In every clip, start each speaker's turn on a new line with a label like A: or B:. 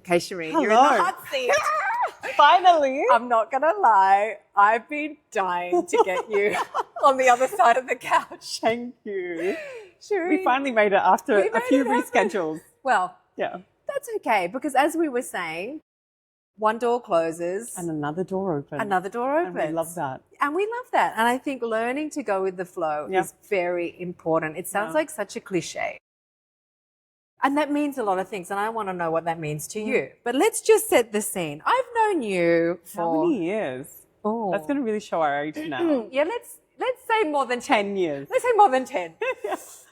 A: Okay, Shereen,
B: Hello.
A: you're in the hot seat.
B: Finally.
A: I'm not going to lie. I've been dying to get you on the other side of the couch.
B: Thank you.
A: Shereen,
B: We finally made it after
A: we
B: a
A: made
B: few
A: it happen.
B: reschedules.
A: Well,
B: Yeah.
A: that's okay, because as we were saying, one door closes
B: And another door opens.
A: another door opens.
B: And we love that.
A: And we love that. And I think learning to go with the flow
B: Yeah.
A: is very important. It sounds
B: Yeah.
A: like such a cliche. And that means a lot of things. And I want to know what that means to you. But let's just set the scene. I've known you for...
B: How many years?
A: Oh.
B: That's going to really show our age now.
A: Yeah, let's say more than 10.
B: 10 years.
A: Let's say more than 10.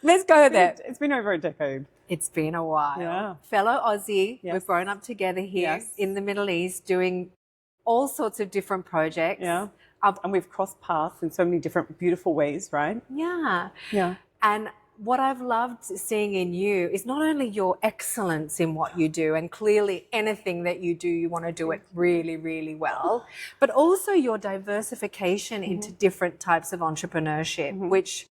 A: Let's go there.
B: It's been over a decade.
A: It's been a while.
B: Yeah.
A: Fellow Aussie,
B: Yes.
A: we've grown up together here
B: Yes.
A: in the Middle East doing all sorts of different projects.
B: Yeah. And we've crossed paths in so many different beautiful ways, right?
A: Yeah.
B: Yeah.
A: And what I've loved seeing in you is not only your excellence in what you do, and clearly anything that you do, you want to do it really, really well, but also your diversification into different types of entrepreneurship, which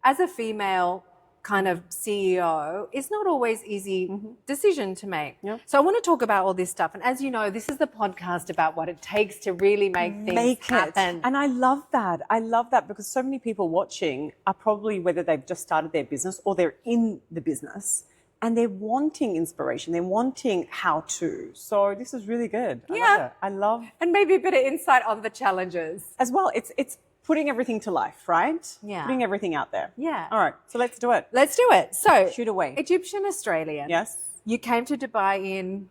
A: as a female kind of CEO is not always easy decision to make.
B: Yeah.
A: So I want to talk about all this stuff. And as you know, this is the podcast about what it takes to really make things happen.
B: And I love that. I love that because so many people watching are probably, whether they've just started their business or they're in the business, and they're wanting inspiration. They're wanting how to. So this is really good. I love it. I love.
A: And maybe a bit of insight on the challenges.
B: As well, it's putting everything to life, right?
A: Yeah.
B: Putting everything out there.
A: Yeah.
B: All right. So let's do it.
A: Let's do it. So
B: Shoot away.
A: Egyptian Australian.
B: Yes.
A: You came to Dubai in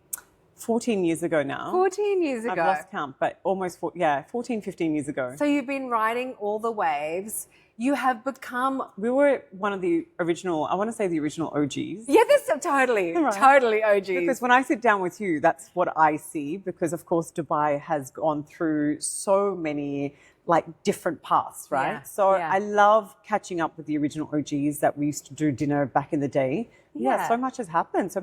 B: 14 years ago now.
A: 14 years ago.
B: I've lost count, but almost 14, 15 years ago.
A: So you've been riding all the waves. You have become...
B: We were one of the original, I want to say the original OGs.
A: Yeah, that's totally OGs.
B: Because when I sit down with you, that's what I see. Because of course, Dubai has gone through so many different paths, right?
A: Yeah,
B: So
A: yeah.
B: I love catching up with the original OGs that we used to do dinner back in the day. Yeah, so much has happened, so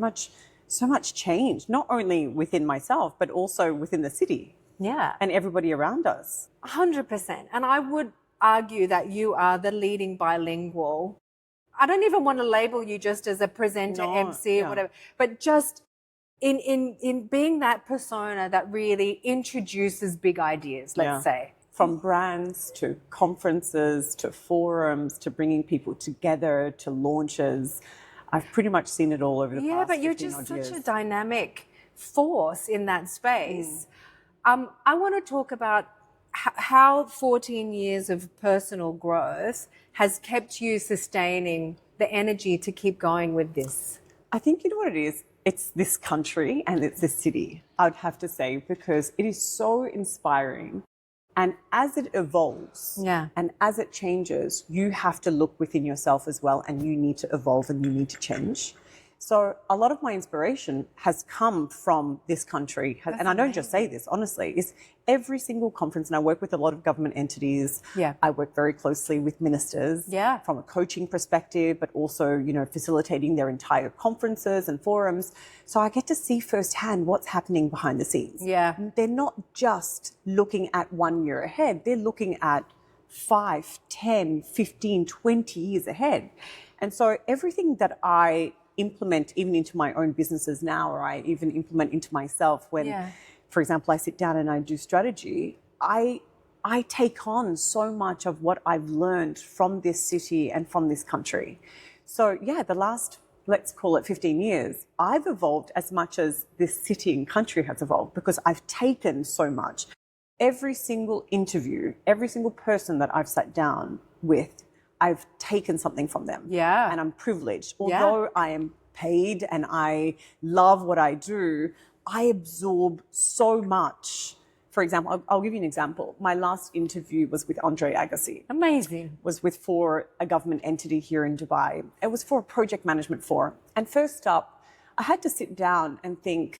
B: much change, not only within myself, but also within the city.
A: Yeah.
B: And everybody around us.
A: 100%. And I would argue that you are the leading bilingual. I don't even want to label you just as a presenter, MC, or whatever, but just in being that persona that really introduces big ideas, let's say.
B: From brands to conferences to forums to bringing people together to launches. I've pretty much seen it all over the past 15
A: Yeah, but you're just such a dynamic force in that space. I want to talk about how 14 years of personal growth has kept you sustaining the energy to keep going with this.
B: I think you know what it is? It's this country and it's this city, I would have to say, because it is so inspiring. And as it evolves and as it changes, you have to look within yourself as well, and you need to evolve and you need to change. So a lot of my inspiration has come from this country. And I don't just say this, honestly, it's every single conference. And I work with a lot of government entities.
A: Yeah.
B: I work very closely with ministers from a coaching perspective, but also, facilitating their entire conferences and forums. So I get to see firsthand what's happening behind the scenes.
A: Yeah.
B: They're not just looking at 1 year ahead. They're looking at 5, 10, 15, 20 years ahead. And so everything that I implement even into my own businesses now, or I even implement into myself when, for example, I sit down and I do strategy, I take on so much of what I've learned from this city and from this country. So the last, let's call it 15 years, I've evolved as much as this city and country has evolved because I've taken so much. Every single interview, every single person that I've sat down with, I've taken something from them.
A: Yeah.
B: And I'm privileged. Although I am paid and I love what I do, I absorb so much. For example, I'll give you an example. My last interview was with Andre Agassi.
A: Amazing.
B: Was for a government entity here in Dubai. It was for a project management forum. And first up, I had to sit down and think,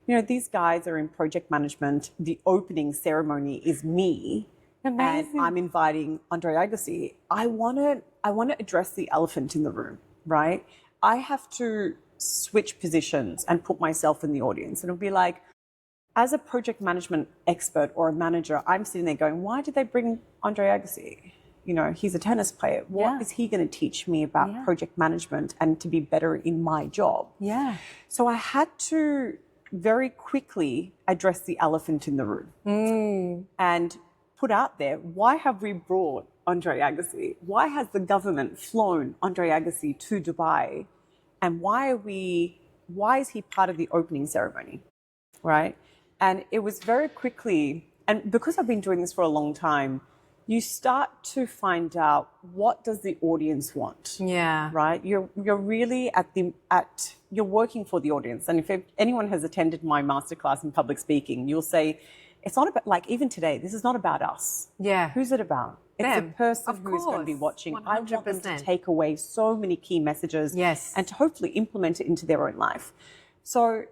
B: these guys are in project management. The opening ceremony is me.
A: Amazing.
B: And I'm inviting Andre Agassi. I want to address the elephant in the room, right? I have to switch positions and put myself in the audience. And it'll be like, as a project management expert or a manager, I'm sitting there going, why did they bring Andre Agassi? He's a tennis player. What is he going to teach me about project management and to be better in my job?
A: Yeah.
B: So I had to very quickly addressed the elephant in the room and put out there, why have we brought Andre Agassi? Why has the government flown Andre Agassi to Dubai? And why is he part of the opening ceremony, right? And it was very quickly, and because I've been doing this for a long time, you start to find out, what does the audience want?
A: Yeah.
B: Right? You're really you're working for the audience. And if anyone has attended my masterclass in public speaking, you'll say, it's not about, like, even today, this is not about us.
A: Yeah.
B: Who's it about? It's
A: Them.
B: the person
A: Of
B: who's going to be
A: course.
B: watching. I want them to
A: 100%.
B: take away so many key messages
A: Yes.
B: and to hopefully implement it into their own life. So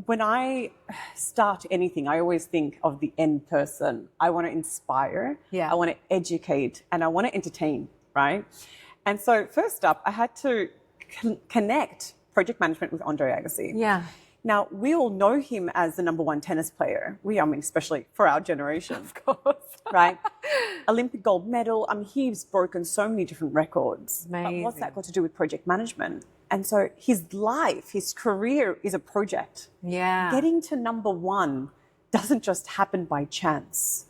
B: when I start anything, I always think of the end person. I want to inspire,
A: Yeah.
B: I want to educate, and I want to entertain, right? And so first up, I had to connect project management with Andre Agassi.
A: Yeah.
B: Now, we all know him as the #1 tennis player. Especially for our generation.
A: Of course.
B: Right? Olympic gold medal. He's broken so many different records. But what's that got to do with project management? And so his life, his career is a project.
A: Yeah.
B: Getting to #1 doesn't just happen by chance.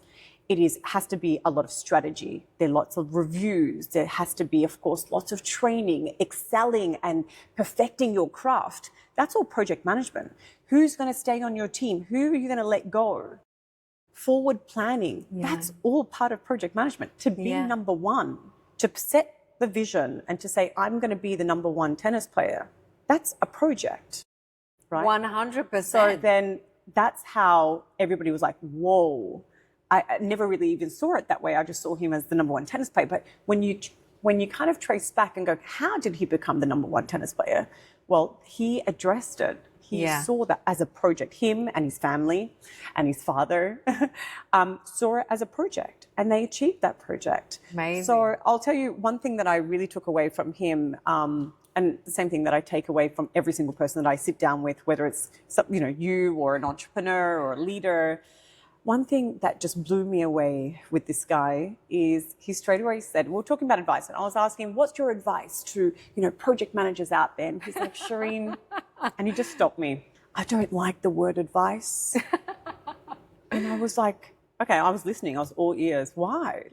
B: It has to be a lot of strategy. There are lots of reviews. There has to be, of course, lots of training, excelling and perfecting your craft. That's all project management. Who's going to stay on your team? Who are you going to let go? Forward planning.
A: Yeah.
B: That's all part of project management. To be #1, to set the vision and to say, I'm going to be the #1 tennis player, that's a project, right?
A: 100%.
B: So then that's how everybody was like, whoa. I never really even saw it that way. I just saw him as the #1 tennis player. But when you kind of trace back and go, how did he become the #1 tennis player? Well, he addressed it. He saw that as a project. Him and his family and his father saw it as a project, and they achieved that project.
A: Amazing.
B: So I'll tell you one thing that I really took away from him, and the same thing that I take away from every single person that I sit down with, whether it's you or an entrepreneur or a leader. One thing that just blew me away with this guy is he straight away said, we were talking about advice, and I was asking, what's your advice to, project managers out there? And he's like, Shereen, and he just stopped me. I don't like the word advice. And I was like, okay, I was listening. I was all ears. Why?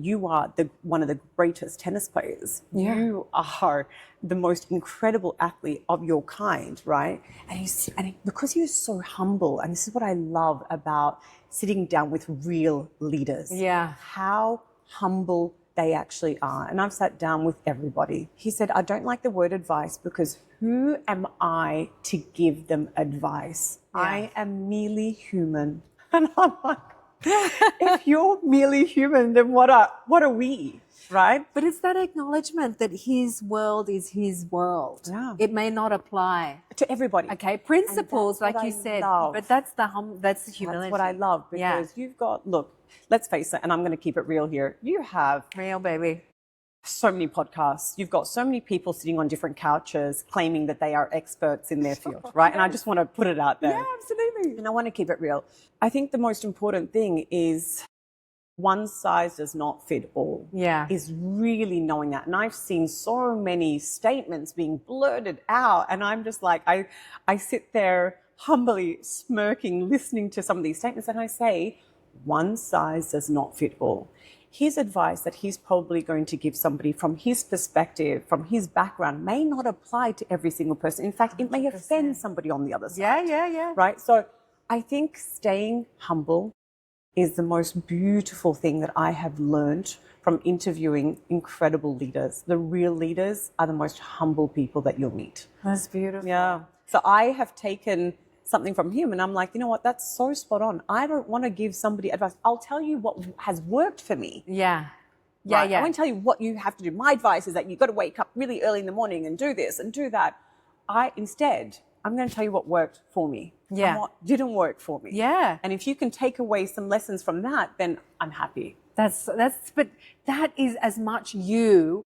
B: You are one of the greatest tennis players.
A: Yeah.
B: You are the most incredible athlete of your kind, right? And because he was so humble, and this is what I love about sitting down with real leaders.
A: Yeah.
B: How humble they actually are. And I've sat down with everybody. He said, I don't like the word advice because who am I to give them advice?
A: Yeah.
B: I am merely human. And I'm like, if you're merely human, then what are we, right?
A: But it's that acknowledgement that his world is his world.
B: Yeah.
A: It may not apply
B: To everybody.
A: Okay, principles,
B: And
A: like
B: that's
A: you
B: what I
A: said,
B: love.
A: but that's the humility.
B: That's what I love, because you've got, look, let's face it, and I'm going to keep it real here. You have
A: Real, baby.
B: so many podcasts. You've got so many people sitting on different couches claiming that they are experts in their field, right? And I just want to put it out there.
A: Yeah, absolutely.
B: And I want to keep it real. I think the most important thing is one size does not fit all.
A: Yeah.
B: Is really knowing that. And I've seen so many statements being blurted out, and I'm just like, I sit there humbly smirking, listening to some of these statements, and I say, one size does not fit all. His advice that he's probably going to give somebody from his perspective, from his background, may not apply to every single person. In fact, it may offend somebody on the other side.
A: Yeah.
B: Right? So I think staying humble is the most beautiful thing that I have learned from interviewing incredible leaders. The real leaders are the most humble people that you'll meet.
A: That's beautiful.
B: Yeah. So I have taken something from him, and I'm like, you know what? That's so spot on. I don't want to give somebody advice. I'll tell you what has worked for me.
A: Yeah.
B: Right? I won't tell you what you have to do. My advice is that you've got to wake up really early in the morning and do this and do that. Instead, I'm going to tell you what worked for me.
A: Yeah.
B: And what didn't work for me.
A: Yeah.
B: And if you can take away some lessons from that, then I'm happy.
A: But that is as much you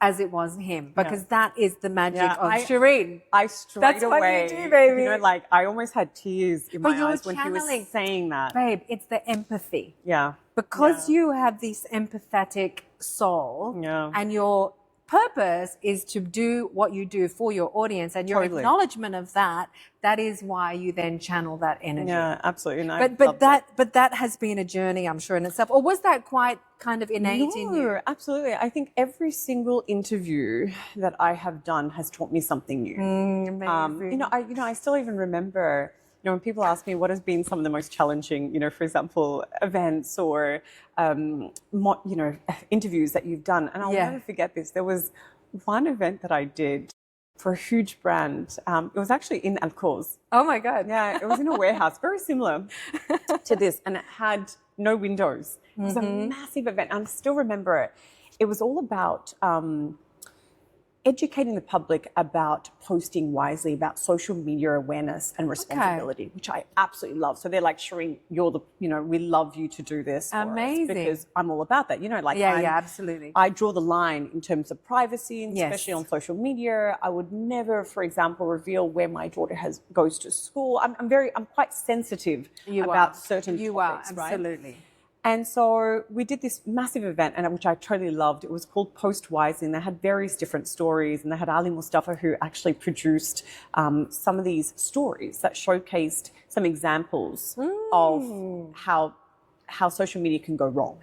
A: as it was him, because that is the magic of Shereen.
B: I straight
A: That's
B: away,
A: what you do, baby.
B: I almost had tears in my
A: you're
B: eyes when he was
A: channeling.
B: saying that.
A: Babe, it's the empathy.
B: Yeah.
A: Because you have this empathetic soul
B: Yeah.
A: and you're purpose is to do what you do for your audience, and your
B: Totally.
A: acknowledgement of that, that is why you then channel that energy.
B: Yeah, absolutely. And I
A: But
B: love that.
A: that has been a journey, I'm sure, in itself. Or was that quite kind of innate in you?
B: No, absolutely. I think every single interview that I have done has taught me something new.
A: Amazing.
B: I still even remember, when people ask me what has been some of the most challenging, for example, events or, interviews that you've done. And I'll
A: Yeah.
B: never forget this. There was one event that I did for a huge brand. It was actually in Alcoz.
A: Oh my God.
B: Yeah, it was in a warehouse, very similar to this, and it had no windows. It was a massive event. I still remember it. It was all about educating the public about posting wisely, about social media awareness and responsibility, which I absolutely love. So they're like, Shereen, we love you to do this for us,
A: Amazing.
B: because I'm all about that.
A: Yeah, absolutely.
B: I draw the line in terms of privacy, and
A: Yes.
B: especially on social media. I would never, for example, reveal where my daughter goes to school. I'm quite sensitive about certain topics, right?
A: Absolutely.
B: And so we did this massive event, and which I totally loved. It was called Post Wisely, and they had various different stories. And they had Ali Mustafa, who actually produced some of these stories that showcased some examples of how social media can go wrong,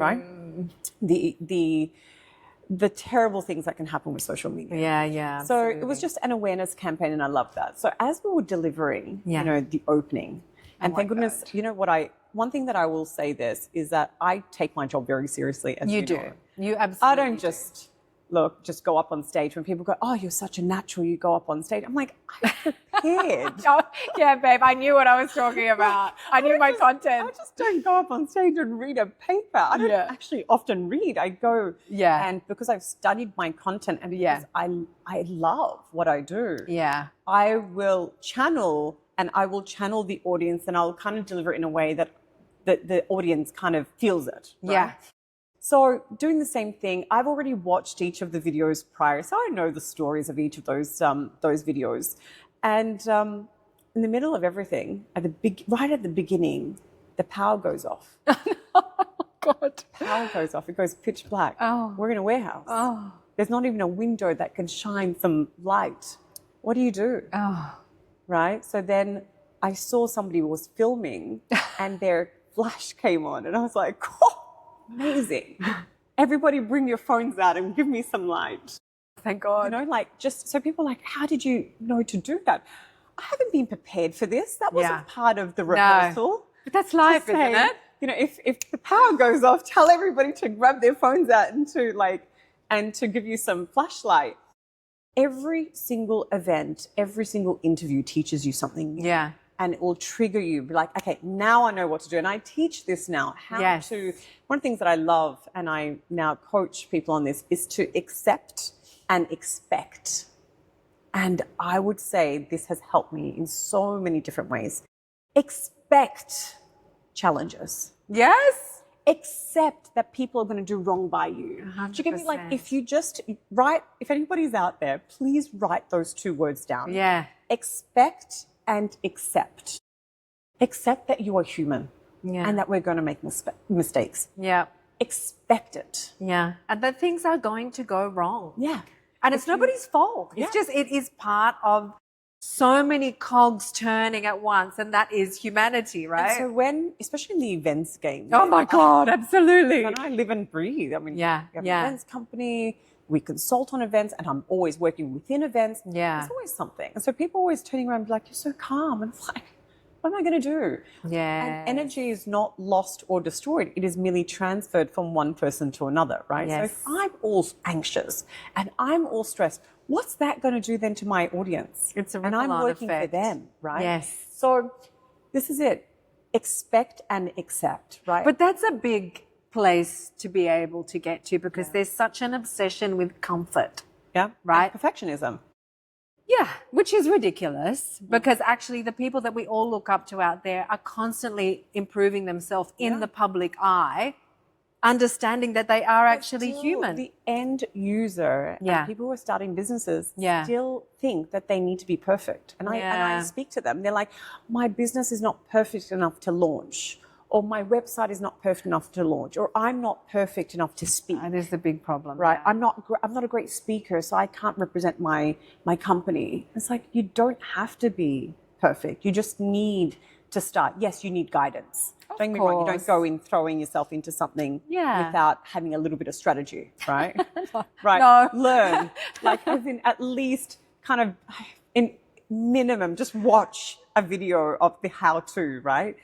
B: right? The terrible things that can happen with social media.
A: Yeah.
B: So it was just an awareness campaign, and I loved that. So as we were delivering, the opening, and thank goodness, one thing that I will say is that I take my job very seriously. As
A: You
B: you
A: do.
B: know.
A: You absolutely
B: I don't
A: do.
B: just go up on stage when people go, oh, you're such a natural, you go up on stage. I'm like, I'm prepared.
A: Oh, yeah, babe, I knew what I was talking about. I knew my content.
B: I just don't go up on stage and read a paper. I don't actually often read. I go, and because I've studied my content, and because I love what I do, I will channel the audience, and I'll kind of deliver it in a way that the audience kind of feels it. Right?
A: Yeah.
B: So doing the same thing, I've already watched each of the videos prior, so I know the stories of each of those videos. And in the middle of everything, right at the beginning, the power goes off.
A: God.
B: Power goes off. It goes pitch black.
A: Oh.
B: We're in a warehouse.
A: Oh.
B: There's not even a window that can shine some light. What do you do?
A: Oh.
B: Right? So then I saw somebody was filming and their flash came on, and I was like, oh, amazing. Everybody bring your phones out and give me some light.
A: Thank God.
B: Just so people are like, how did you know to do that? I haven't been prepared for this. That wasn't part of the rehearsal.
A: But that's life,
B: To say,
A: isn't it?
B: If the power goes off, tell everybody to grab their phones out and to give you some flashlight. Every single event, every single interview teaches you something new.
A: Yeah.
B: And it will trigger you. Be like, okay, now I know what to do. And I teach this now. One of the things that I love, and I now coach people on this, is to accept and expect. And I would say this has helped me in so many different ways. Expect challenges.
A: Yes.
B: Accept that people are going to do wrong by you.
A: 100%.
B: Do you get me? Like, if you just if anybody's out there, please write those two words down.
A: Yeah.
B: Expect and accept. Accept that you are human and that we're going to make mistakes.
A: Yeah.
B: Expect it.
A: Yeah. And that things are going to go wrong.
B: Yeah.
A: And it's nobody's fault. It's just, it is part of so many cogs turning at once, and that is humanity, right?
B: And so especially in the events game.
A: Oh my God, absolutely.
B: And I live and breathe. I mean, we have an
A: yeah.
B: events company, we consult on events, and I'm always working within events.
A: Yeah.
B: There's always something. And so people always turning around and be like, you're so calm. And it's like, what am I going to do?
A: Yeah.
B: And energy is not lost or destroyed. It is merely transferred from one person to another, right?
A: Yes.
B: So if I'm all anxious and I'm all stressed, what's that going to do then to my audience?
A: It's a
B: and
A: ripple
B: I'm
A: on
B: working
A: effect.
B: for them, right?
A: Yes.
B: So this is it. Expect and accept, right?
A: But that's a big place to be able to get to, because there's such an obsession with comfort.
B: Yeah.
A: Right.
B: And perfectionism.
A: Yeah, which is ridiculous, because actually the people that we all look up to out there are constantly improving themselves in the public eye, understanding that they are actually human.
B: The end user and people who are starting businesses still think that they need to be perfect. And I speak to them. They're like, my business is not perfect enough to launch, or my website is not perfect enough to launch, or I'm not perfect enough to speak.
A: That is the big problem.
B: Right.
A: Yeah.
B: I'm not a great speaker, so I can't represent my company. It's like, you don't have to be perfect. You just need to start. Yes, you need guidance. Don't get me wrong, you don't go in throwing yourself into something without having a little bit of strategy, right? Right.
A: No.
B: Learn. Like, as in, at least kind of in minimum, just watch a video of the how-to, right?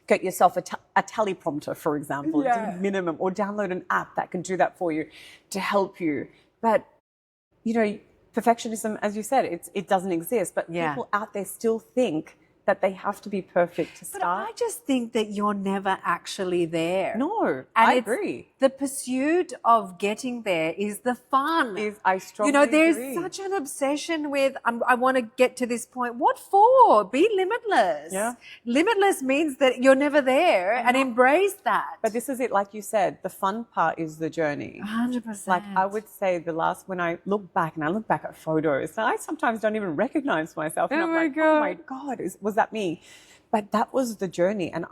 B: Get yourself a teleprompter, for example, to minimum, or download an app that can do that for you to help you. But, you know, perfectionism, as you said, it doesn't exist, but people out there still think that they have to be perfect to start.
A: But I just think that you're never actually there.
B: No,
A: And
B: I agree.
A: The pursuit of getting there is the fun.
B: I strongly
A: there's
B: agree.
A: such an obsession with, I want to get to this point. What for? Be limitless.
B: Yeah.
A: Limitless means that you're never there, and embrace that.
B: But this is it, like you said, the fun part is the journey.
A: 100%.
B: Like, I would say when I look back at photos, I sometimes don't even recognize myself. And I'm like, oh my God, was that me? But that was the journey. And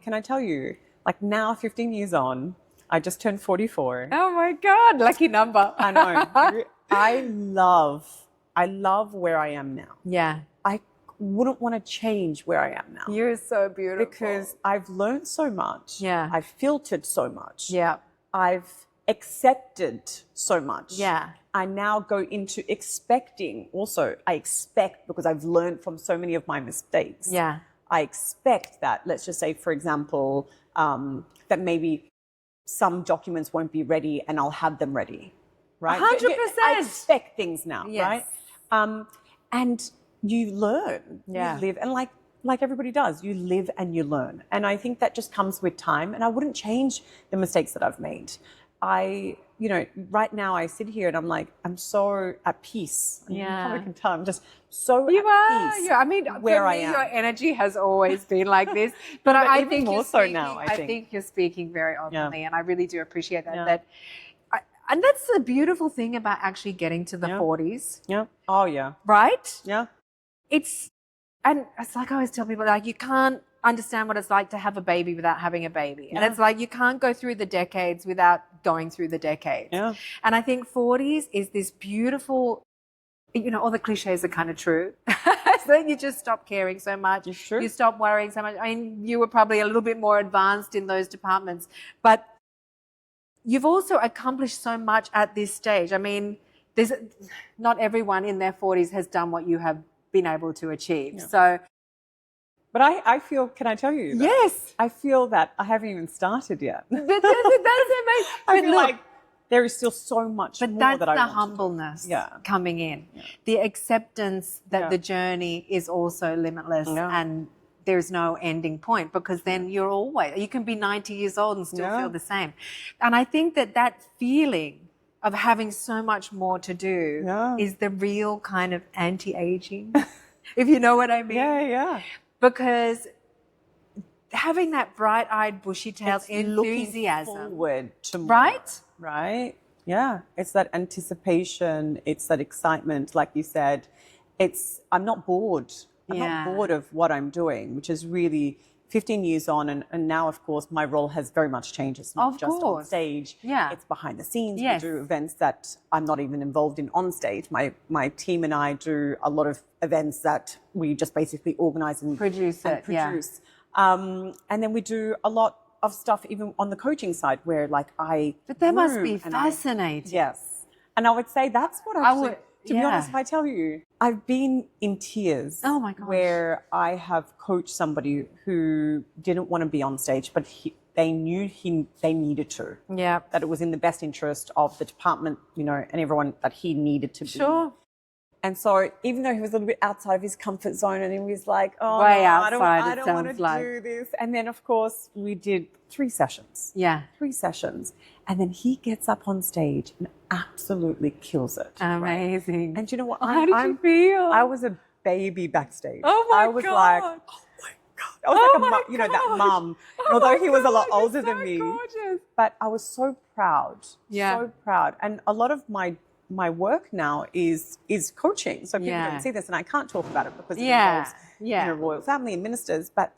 B: can I tell you, like, now 15 years on, I just turned 44.
A: Oh my God, lucky number.
B: I know. I love where I am now.
A: Yeah.
B: I wouldn't want to change where I am now.
A: You're so beautiful.
B: Because I've learned so much.
A: Yeah.
B: I've filtered so much.
A: Yeah.
B: I've accepted so much.
A: Yeah.
B: I now go into expecting also. I expect, because I've learned from so many of my mistakes.
A: Yeah.
B: I expect that, let's just say, for example, that maybe some documents won't be ready and I'll have them ready. Right?
A: 100%.
B: I expect things now,
A: Yes.
B: right? And you learn.
A: Yeah.
B: You live, and like everybody does, you live and you learn. And I think that just comes with time. And I wouldn't change the mistakes that I've made. Right now I sit here and I'm like, I'm so at peace. You probably can tell I'm just so at peace.
A: Yeah. I mean,
B: where
A: for
B: I
A: me,
B: am.
A: your energy has always been like this. But I
B: even
A: think
B: more
A: you're
B: so
A: speaking,
B: now, I think.
A: you're speaking very openly, and I really do appreciate that.
B: Yeah.
A: And that's the beautiful thing about actually getting to the 40s.
B: Yeah. Oh, yeah.
A: Right?
B: Yeah.
A: It's like I always tell people, like, you can't understand what it's like to have a baby without having a baby. And it's like, you can't go through the decades without going through the decades.
B: Yeah.
A: And I think 40s is this beautiful, all the cliches are kind of true. So you just stop caring so much.
B: It's true.
A: You stop worrying so much. I mean, you were probably a little bit more advanced in those departments, but you've also accomplished so much at this stage. I mean, not everyone in their 40s has done what you have been able to achieve.
B: Yeah.
A: So,
B: but I feel, can I tell you that?
A: Yes.
B: I feel that I haven't even started yet.
A: That's amazing.
B: I feel like there is still so much more
A: that's
B: that I
A: the
B: want
A: humbleness
B: to do.
A: coming in. Yeah. The acceptance that the journey is also limitless and there's no ending point, because then you can be 90 years old and still feel the same. And I think that feeling of having so much more to do is the real kind of anti-aging, if you know what I mean.
B: Yeah.
A: Because having that bright-eyed, bushy-tailed
B: It's
A: enthusiasm.
B: looking forward to more,
A: right?
B: Right? Yeah. It's that anticipation. It's that excitement, like you said. I'm not bored. I'm not bored of what I'm doing, which is really 15 years on. And now, of course, my role has very much changed. It's not just on stage. Yeah. It's behind the scenes.
A: Yes.
B: We do events that I'm not even involved in on stage. My team and I do a lot of events that we just basically organize and produce. And then we do a lot of stuff even on the coaching side where
A: But that must be fascinating.
B: Yes. And I would say that's what to be honest, if I tell you, I've been in tears.
A: Oh my gosh.
B: Where I have coached somebody who didn't want to be on stage, but they knew they needed to.
A: Yeah.
B: That it was in the best interest of the department, and everyone that he needed to be.
A: Sure.
B: And so even though he was a little bit outside of his comfort zone and he was like, oh,
A: way
B: no,
A: outside,
B: I don't want to do this. And then, of course, we did 3 sessions.
A: Yeah.
B: 3 sessions. And then he gets up on stage and absolutely kills it.
A: Amazing.
B: Right? And you know what?
A: How did you feel?
B: I was a baby backstage.
A: Oh my God.
B: I was like, oh my God. I was like that mum. Although he was a lot older than me.
A: Gorgeous.
B: But I was so proud.
A: Yeah.
B: So proud. And a lot of my work now is coaching. So people don't see this, and I can't talk about it because it involves royal family and ministers. But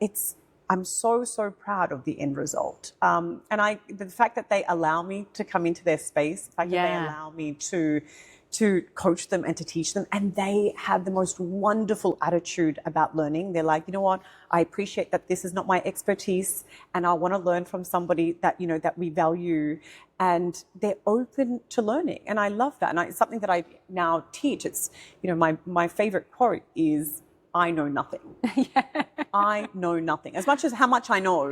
B: I'm so, so proud of the end result. And the fact that they allow me to come into their space, the fact that they allow me to coach them and to teach them, and they have the most wonderful attitude about learning. They're like, you know what, I appreciate that this is not my expertise, and I want to learn from somebody that, you know, that we value, and they're open to learning. And I love that. And it's something that I now teach. It's, you know, my favorite quote is, I know nothing. I know nothing. As much as how much I know,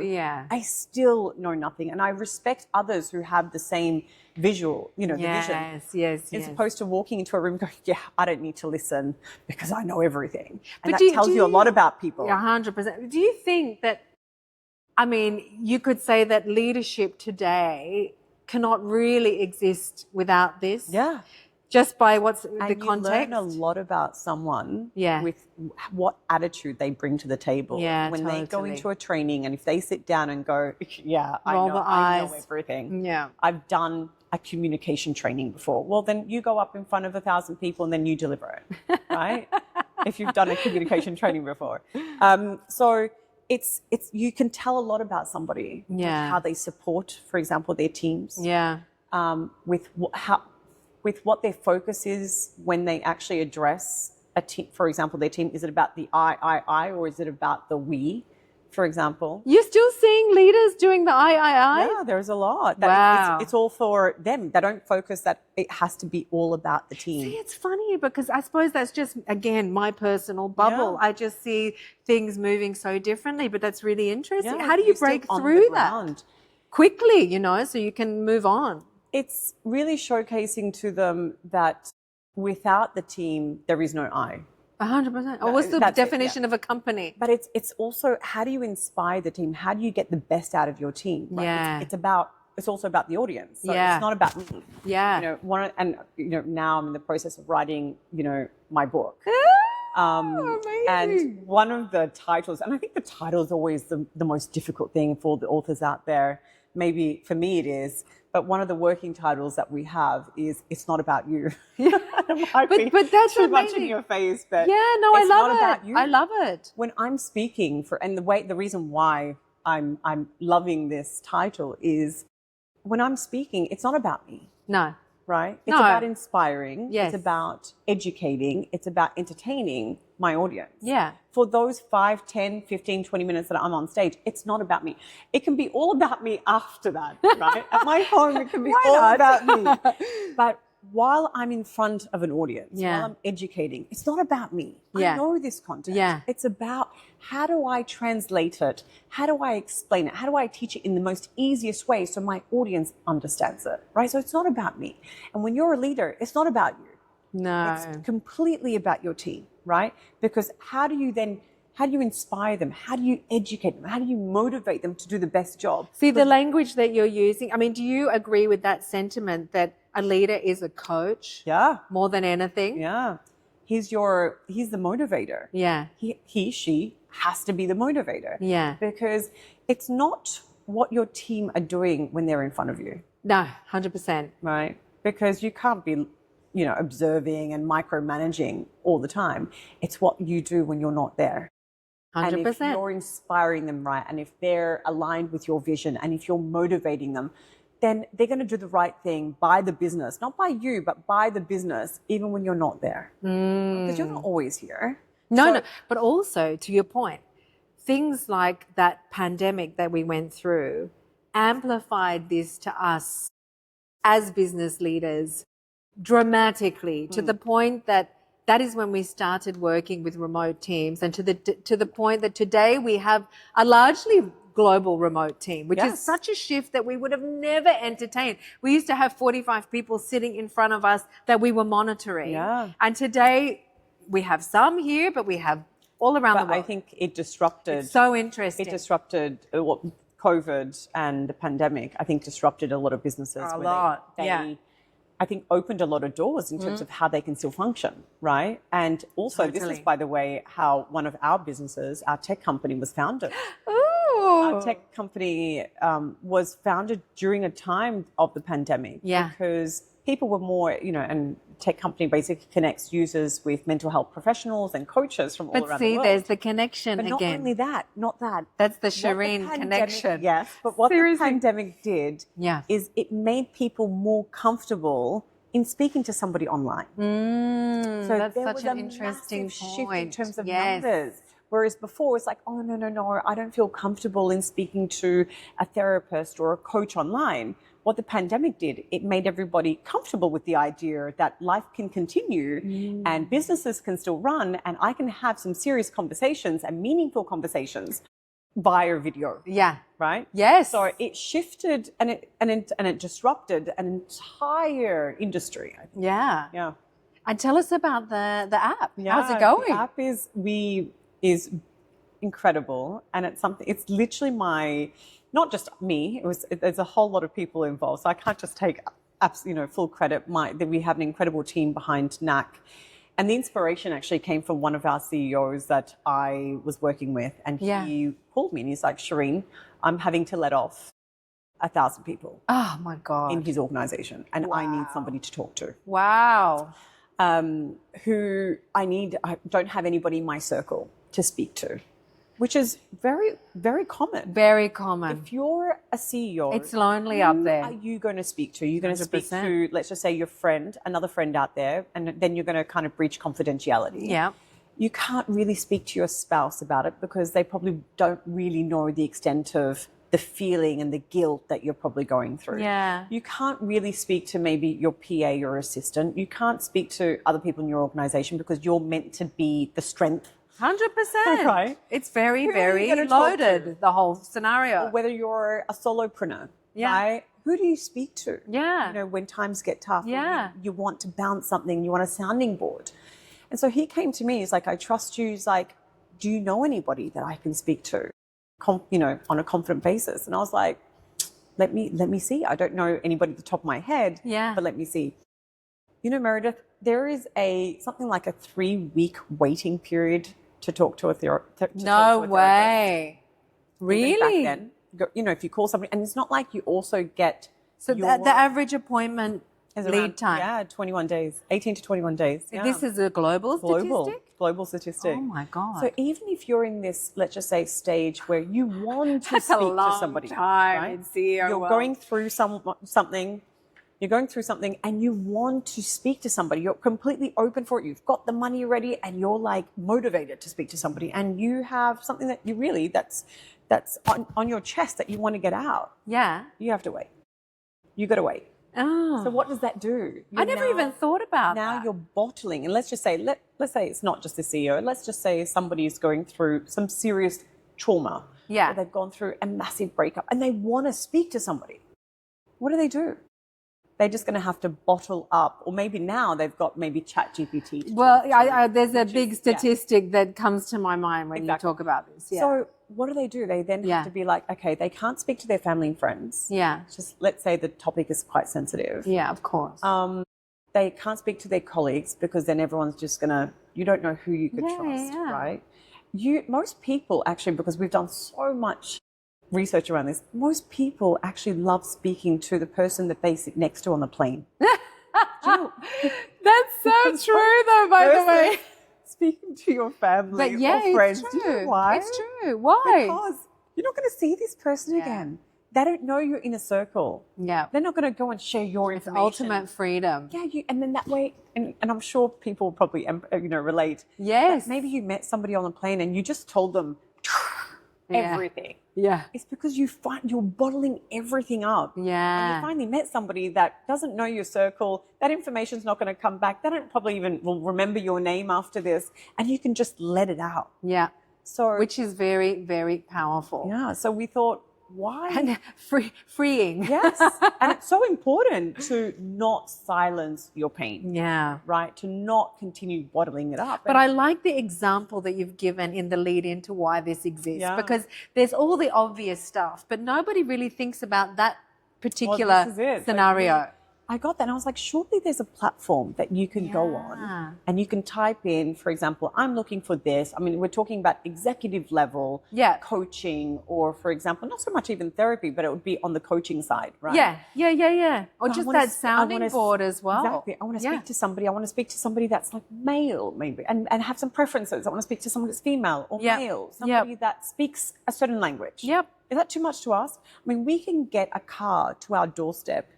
B: I still know nothing. And I respect others who have the same visual, you know, the vision.
A: Yes.
B: As opposed to walking into a room going, yeah, I don't need to listen because I know everything. And
A: But
B: that tells you a lot about people.
A: 100%. Do you think that, I mean, you could say that leadership today cannot really exist without this?
B: Yeah.
A: Just by what's
B: and
A: the context?
B: You learn a lot about someone with what attitude they bring to the table. When they go into a training, and if they sit down and go, yeah, I know everything.
A: Yeah.
B: I've done a communication training before. Well, then you go up in front of 1,000 people and then you deliver it, right? If you've done a communication training before. So it's you can tell a lot about somebody. How they support, for example, their teams. With what their focus is when they actually address a team, for example, their team. Is it about the I, or is it about the we, for example?
A: You're still seeing leaders doing the I?
B: Yeah, there's a lot.
A: Wow.
B: It's all for them. They don't focus that it has to be all about the team.
A: See, it's funny because I suppose that's just, again, my personal bubble. I just see things moving so differently, but that's really interesting. How do you break through that quickly, you know, so you can move on?
B: It's really showcasing to them that without the team, there is no I.
A: 100%. Or what's the definition of a company?
B: But it's also, how do you inspire the team? How do you get the best out of your team? Right? It's also about the audience. So it's not about me. You know, now I'm in the process of writing, you know, my book. And one of the titles, and I think the title is always the most difficult thing for the authors out there. Maybe for me it is, but one of the working titles that we have is "It's Not About You."
A: but that's
B: too much in your face, but
A: I love it. About you. I love it.
B: When I'm speaking the reason why I'm loving this title is when I'm speaking, it's not about me.
A: No.
B: Right? It's about inspiring. Yes. It's about educating. It's about entertaining my audience.
A: Yeah.
B: For those 5, 10, 15, 20 minutes that I'm on stage, it's not about me. It can be all about me after that, right? At my home, it can be all about me. But while I'm in front of an audience, while I'm educating, it's not about me. I know this content. It's about, how do I translate it? How do I explain it? How do I teach it in the most easiest way so my audience understands it, right? So it's not about me. And when you're a leader, it's not about you.
A: No.
B: It's completely about your team, right? Because how do you inspire them? How do you educate them? How do you motivate them to do the best job?
A: See, the language that you're using, I mean, do you agree with that sentiment that a leader is a coach?
B: Yeah.
A: More than anything?
B: Yeah. He's the motivator.
A: Yeah.
B: She has to be the motivator.
A: Yeah.
B: Because it's not what your team are doing when they're in front of you.
A: No, 100%.
B: Right? Because you can't be, you know, observing and micromanaging all the time. It's what you do when you're not there.
A: 100%.
B: And if you're inspiring them right, and if they're aligned with your vision, and if you're motivating them, then they're going to do the right thing by the business, not by you, but by the business, even when you're not there. Because you're not always here.
A: No. But also, to your point, things like that pandemic that we went through amplified this to us as business leaders dramatically, to the point that is when we started working with remote teams, and to the point that today we have a largely global remote team, which is such a shift that we would have never entertained. We used to have 45 people sitting in front of us that we were monitoring. Yeah. And today we have some here, but we have all around the world.
B: I think it disrupted.
A: It's so interesting.
B: It disrupted what COVID and the pandemic, I think, disrupted a lot of businesses.
A: A lot.
B: They I think, opened a lot of doors in terms of how they can still function, right? And also, this is, by the way, how one of our businesses, our tech company, was founded. Our tech company was founded during a time of the pandemic because people were more, and tech company basically connects users with mental health professionals and coaches from all
A: But
B: around
A: see,
B: the world.
A: there's the connection
B: But not
A: again.
B: only that, not that.
A: That's the
B: What the
A: Shereen
B: pandemic-
A: connection.
B: Yes, but what
A: Seriously.
B: the pandemic did
A: Yeah.
B: is it made people more comfortable in speaking to somebody online. So
A: That's
B: there
A: such
B: was
A: an
B: a
A: interesting
B: massive
A: point.
B: shift in terms of
A: Yes.
B: numbers. Whereas before it's like, oh, no, I don't feel comfortable in speaking to a therapist or a coach online. What the pandemic did, it made everybody comfortable with the idea that life can continue and businesses can still run, and I can have some serious conversations and meaningful conversations via video.
A: Yeah.
B: Right?
A: Yes.
B: So it shifted and it disrupted an entire industry, I think.
A: Yeah.
B: Yeah.
A: And tell us about the app.
B: Yeah,
A: How's it going?
B: The app is incredible, and it's literally not just me. There's a whole lot of people involved, so I can't just take full credit. That we have an incredible team behind NAC, and the inspiration actually came from one of our CEOs that I was working with, and he called me and he's like, Shereen, I'm having to let off 1,000 people.
A: Oh my God.
B: In his organization, and I need somebody to talk to.
A: Wow.
B: Who I don't have anybody in my circle to speak to, which is very, very common.
A: Very common.
B: If you're a CEO,
A: it's lonely up there.
B: Who are you going to speak to? You're going to speak
A: 100%.
B: to, let's just say, your friend, another friend out there, and then you're going to kind of breach confidentiality.
A: Yeah.
B: You can't really speak to your spouse about it because they probably don't really know the extent of the feeling and the guilt that you're probably going through.
A: Yeah.
B: You can't really speak to maybe your PA or assistant. You can't speak to other people in your organization because you're meant to be the strength.
A: 100%.
B: Right.
A: It's very,
B: Who are you
A: very
B: gonna talk to?
A: loaded, the whole scenario.
B: Or whether you're a solopreneur,
A: Yeah.
B: right? Who do you speak to?
A: Yeah.
B: When times get tough, or
A: Yeah.
B: you want to bounce something, you want a sounding board. And so he came to me, he's like, I trust you. He's like, do you know anybody that I can speak to? On a confident basis. And I was like, let me see. I don't know anybody at the top of my head, but let me see. Meredith, there is something like a 3-week waiting period to talk to a therapist.
A: No way. Really?
B: Back then, if you call somebody, and it's not like you also get.
A: So the average appointment
B: is
A: lead
B: around,
A: time?
B: Yeah, 21 days, 18 to 21 days. Yeah.
A: This is a global statistic?
B: Global statistic.
A: Oh my God.
B: So even if you're in this, let's just say, stage where you want to
A: That's
B: speak
A: a long
B: to somebody,
A: time
B: right?
A: in CEO
B: You're
A: world.
B: going through something. You're going through something and you want to speak to somebody. You're completely open for it. You've got the money ready and you're like motivated to speak to somebody, and you have something that you really that's on your chest that you want to get out.
A: Yeah.
B: You have to wait. You got to wait.
A: Oh.
B: So what does that do?
A: I never even thought about
B: now
A: that.
B: you're bottling, and let's just say let's say it's not just the CEO. Let's just say somebody is going through some serious trauma.
A: Yeah.
B: Or they've gone through a massive breakup and they want to speak to somebody. What do? They're just going to have to bottle up, or maybe now they've got maybe ChatGPT.
A: Well, there's a big statistic that comes to my mind when you talk about this. Yeah.
B: So what do? They then have to be like, okay, they can't speak to their family and friends.
A: Yeah.
B: Just let's say the topic is quite sensitive.
A: Yeah, of course.
B: They can't speak to their colleagues because then everyone's just you don't know who you could trust, right? Most people actually, because we've done so much research around this, most people actually love speaking to the person that they sit next to on the plane.
A: That's so true, though, by the way.
B: Speaking to your family
A: But yeah,
B: or friends.
A: it's
B: Do
A: true.
B: you know why?
A: It's true. Why?
B: Because you're not going to see this person again. They don't know your inner circle.
A: Yeah.
B: They're not going to go and share your
A: It's
B: information.
A: ultimate freedom.
B: Yeah, and then that way, and I'm sure people will probably relate.
A: Yes.
B: Maybe you met somebody on the plane and you just told them everything.
A: Yeah.
B: It's because you're bottling everything up. And
A: Yeah.
B: you finally met somebody that doesn't know your circle. That information's not going to come back. They don't probably even will remember your name after this, and you can just let it out.
A: Yeah.
B: So,
A: Which is very, very powerful.
B: yeah. So we thought, why?
A: And freeing.
B: Yes. And it's so important to not silence your pain.
A: Yeah.
B: Right? To not continue bottling it up.
A: But I like the example that you've given in the lead into why this exists, because there's all the obvious stuff, but nobody really thinks about that particular
B: this is it.
A: scenario.
B: I got that and I was like, surely there's a platform that you can go on and you can type in, for example, I'm looking for this. I mean, we're talking about executive level coaching, or for example, not so much even therapy, but it would be on the coaching side, right?
A: Or
B: So
A: just that sounding board as well.
B: Exactly. I want to speak to somebody. I want to speak to somebody that's like male, maybe, and have some preferences. I want to speak to someone that's female or male, somebody that speaks a certain language. Is that too much to ask? I mean, we can get a car to our doorstep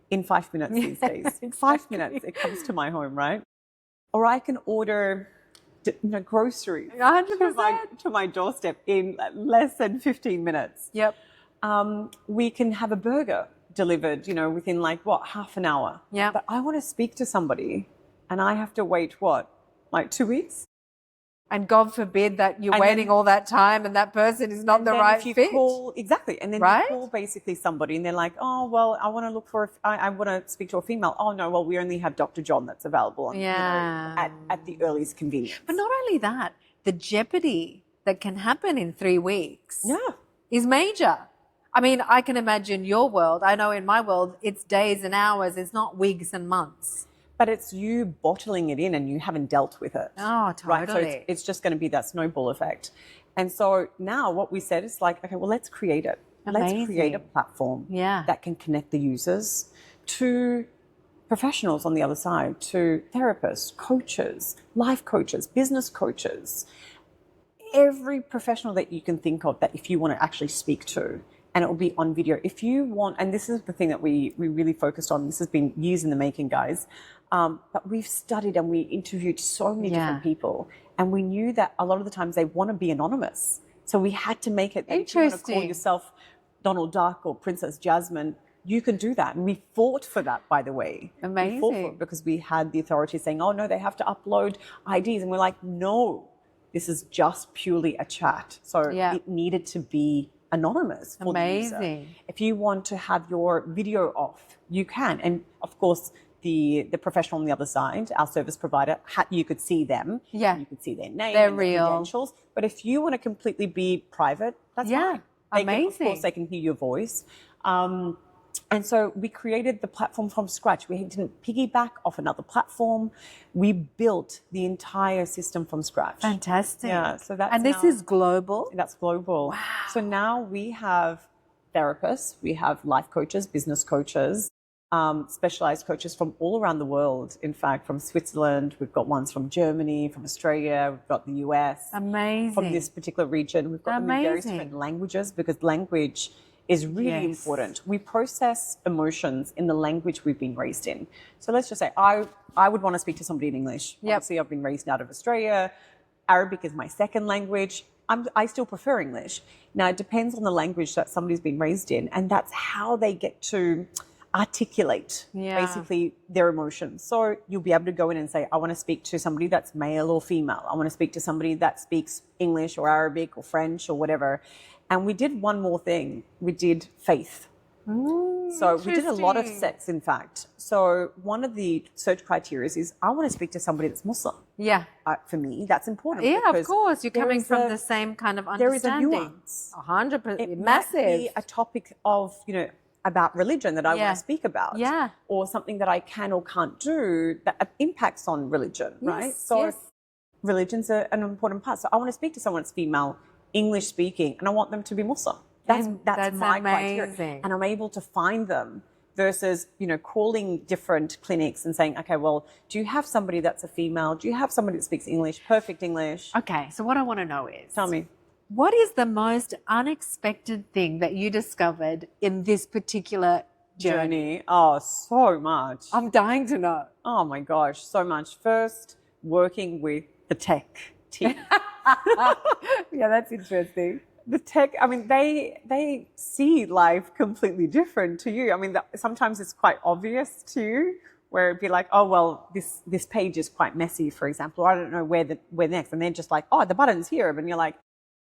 B: in 5 minutes these days. In 5 minutes, it comes to my home, right? Or I can order groceries
A: 100%.
B: to my doorstep in less than 15 minutes. We can have a burger delivered, within half an hour. But I want to speak to somebody and I have to wait, 2 weeks?
A: And God forbid that you're waiting all that time and that person is not the right fit.
B: Exactly. And then you call basically somebody and they're like, oh, well, I want to look for, I want to speak to a female. Oh, no, well, we only have Dr. John that's available at the earliest convenience.
A: But not only that, the jeopardy that can happen in 3 weeks is major. I mean, I can imagine your world. I know in my world, it's days and hours. It's not weeks and months.
B: But it's you bottling it in and you haven't dealt with it.
A: Oh, totally.
B: Right? So it's just going to be that snowball effect. And so now what we said is like, okay, well, let's create it.
A: Amazing.
B: Let's create a platform that can connect the users to professionals on the other side, to therapists, coaches, life coaches, business coaches, every professional that you can think of that if you want to actually speak to. And it will be on video. If you want, and this is the thing that we really focused on, this has been years in the making, guys, but we've studied and we interviewed so many different people, and we knew that a lot of the times they want to be anonymous. So we had to make it that if you want to call yourself Donald Duck or Princess Jasmine, you can do that. And we fought for that, by the way.
A: Amazing.
B: We fought for it because we had the authorities saying, oh, no, they have to upload IDs. And we're like, no, this is just purely a chat. So it needed to be anonymous for the user. If you want to have your video off, you can. And of course, the professional on the other side, our service provider, you could see them. You could see their name, their credentials. But if you want to completely be private, that's fine. Of course, they can hear your voice. And so we created the platform from scratch. We didn't piggyback off another platform. We built the entire system from scratch.
A: Fantastic.
B: Yeah. So that's
A: this is global?
B: That's global. Wow. So now we have therapists, we have life coaches, business coaches, specialized coaches from all around the world. In fact, from Switzerland, we've got ones from Germany, from Australia, we've got the US.
A: Amazing.
B: From this particular region. We've got them in various different languages because language is really important. We process emotions in the language we've been raised in. So let's just say I would want to speak to somebody in English. Obviously, I've been raised out of Australia. Arabic is my second language. I still prefer English. Now, it depends on the language that somebody's been raised in, and that's how they get to articulate basically their emotions. So you'll be able to go in and say, I want to speak to somebody that's male or female. I want to speak to somebody that speaks English or Arabic or French or whatever. And we did one more thing. We did faith. So we did a lot of sex, in fact. So one of the search criteria is I want to speak to somebody that's Muslim. For me, that's important.
A: Of course. You're coming from the same kind of understanding.
B: There is a nuance.
A: 100%.
B: It
A: massive.
B: Might be a topic of, about religion that I want to speak about. Or something that I can or can't do that impacts on religion, right? So religion's an important part. So I want to speak to someone that's female, English speaking, and I want them to be Muslim. That's my criteria. And I'm able to find them versus, calling different clinics and saying, okay, well, do you have somebody that's a female? Do you have somebody that speaks English, perfect English?
A: Okay, so what I want to know is...
B: Tell me.
A: What is the most unexpected thing that you discovered in this particular journey?
B: Oh, so much.
A: I'm dying to know.
B: Oh my gosh, so much. First, working with the tech team.
A: That's interesting.
B: The tech, I mean, they see life completely different to you. I mean, sometimes it's quite obvious to you, where it'd be like, oh, well, this page is quite messy, for example, or I don't know where next. And they're just like, oh, the button's here. And you're like,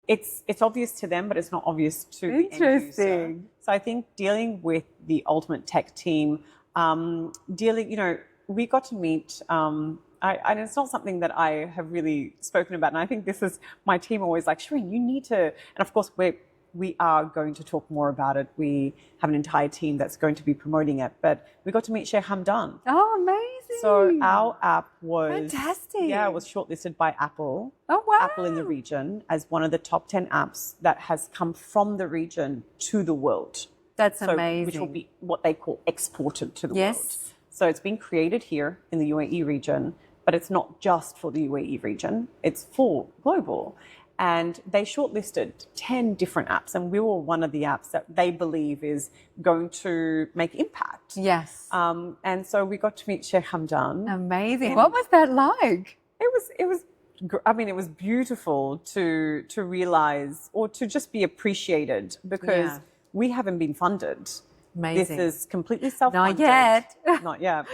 B: it's obvious to them, but it's not obvious to the end user. So I think dealing with the ultimate tech team, we got to meet, and it's not something that I have really spoken about. And I think this is my team always like, Shereen, you need to, and of course we're we are going to talk more about it. We have an entire team that's going to be promoting it. But we got to meet Sheikh Hamdan.
A: Oh, amazing.
B: So our app was
A: fantastic.
B: Yeah, it was shortlisted by Apple.
A: Oh, wow.
B: Apple in the region as one of the top 10 apps that has come from the region to the world.
A: That's amazing.
B: Which will be what they call exported to the world.
A: Yes.
B: So it's been created here in the UAE region, but it's not just for the UAE region. It's for global. And they shortlisted 10 different apps, and we were one of the apps that they believe is going to make impact.
A: Yes.
B: And so we got to meet Sheikh Hamdan.
A: Amazing. What was that like?
B: It was beautiful to realize, or to just be appreciated, because we haven't been funded.
A: Amazing.
B: This is completely self-funded.
A: Not yet.
B: Not yet.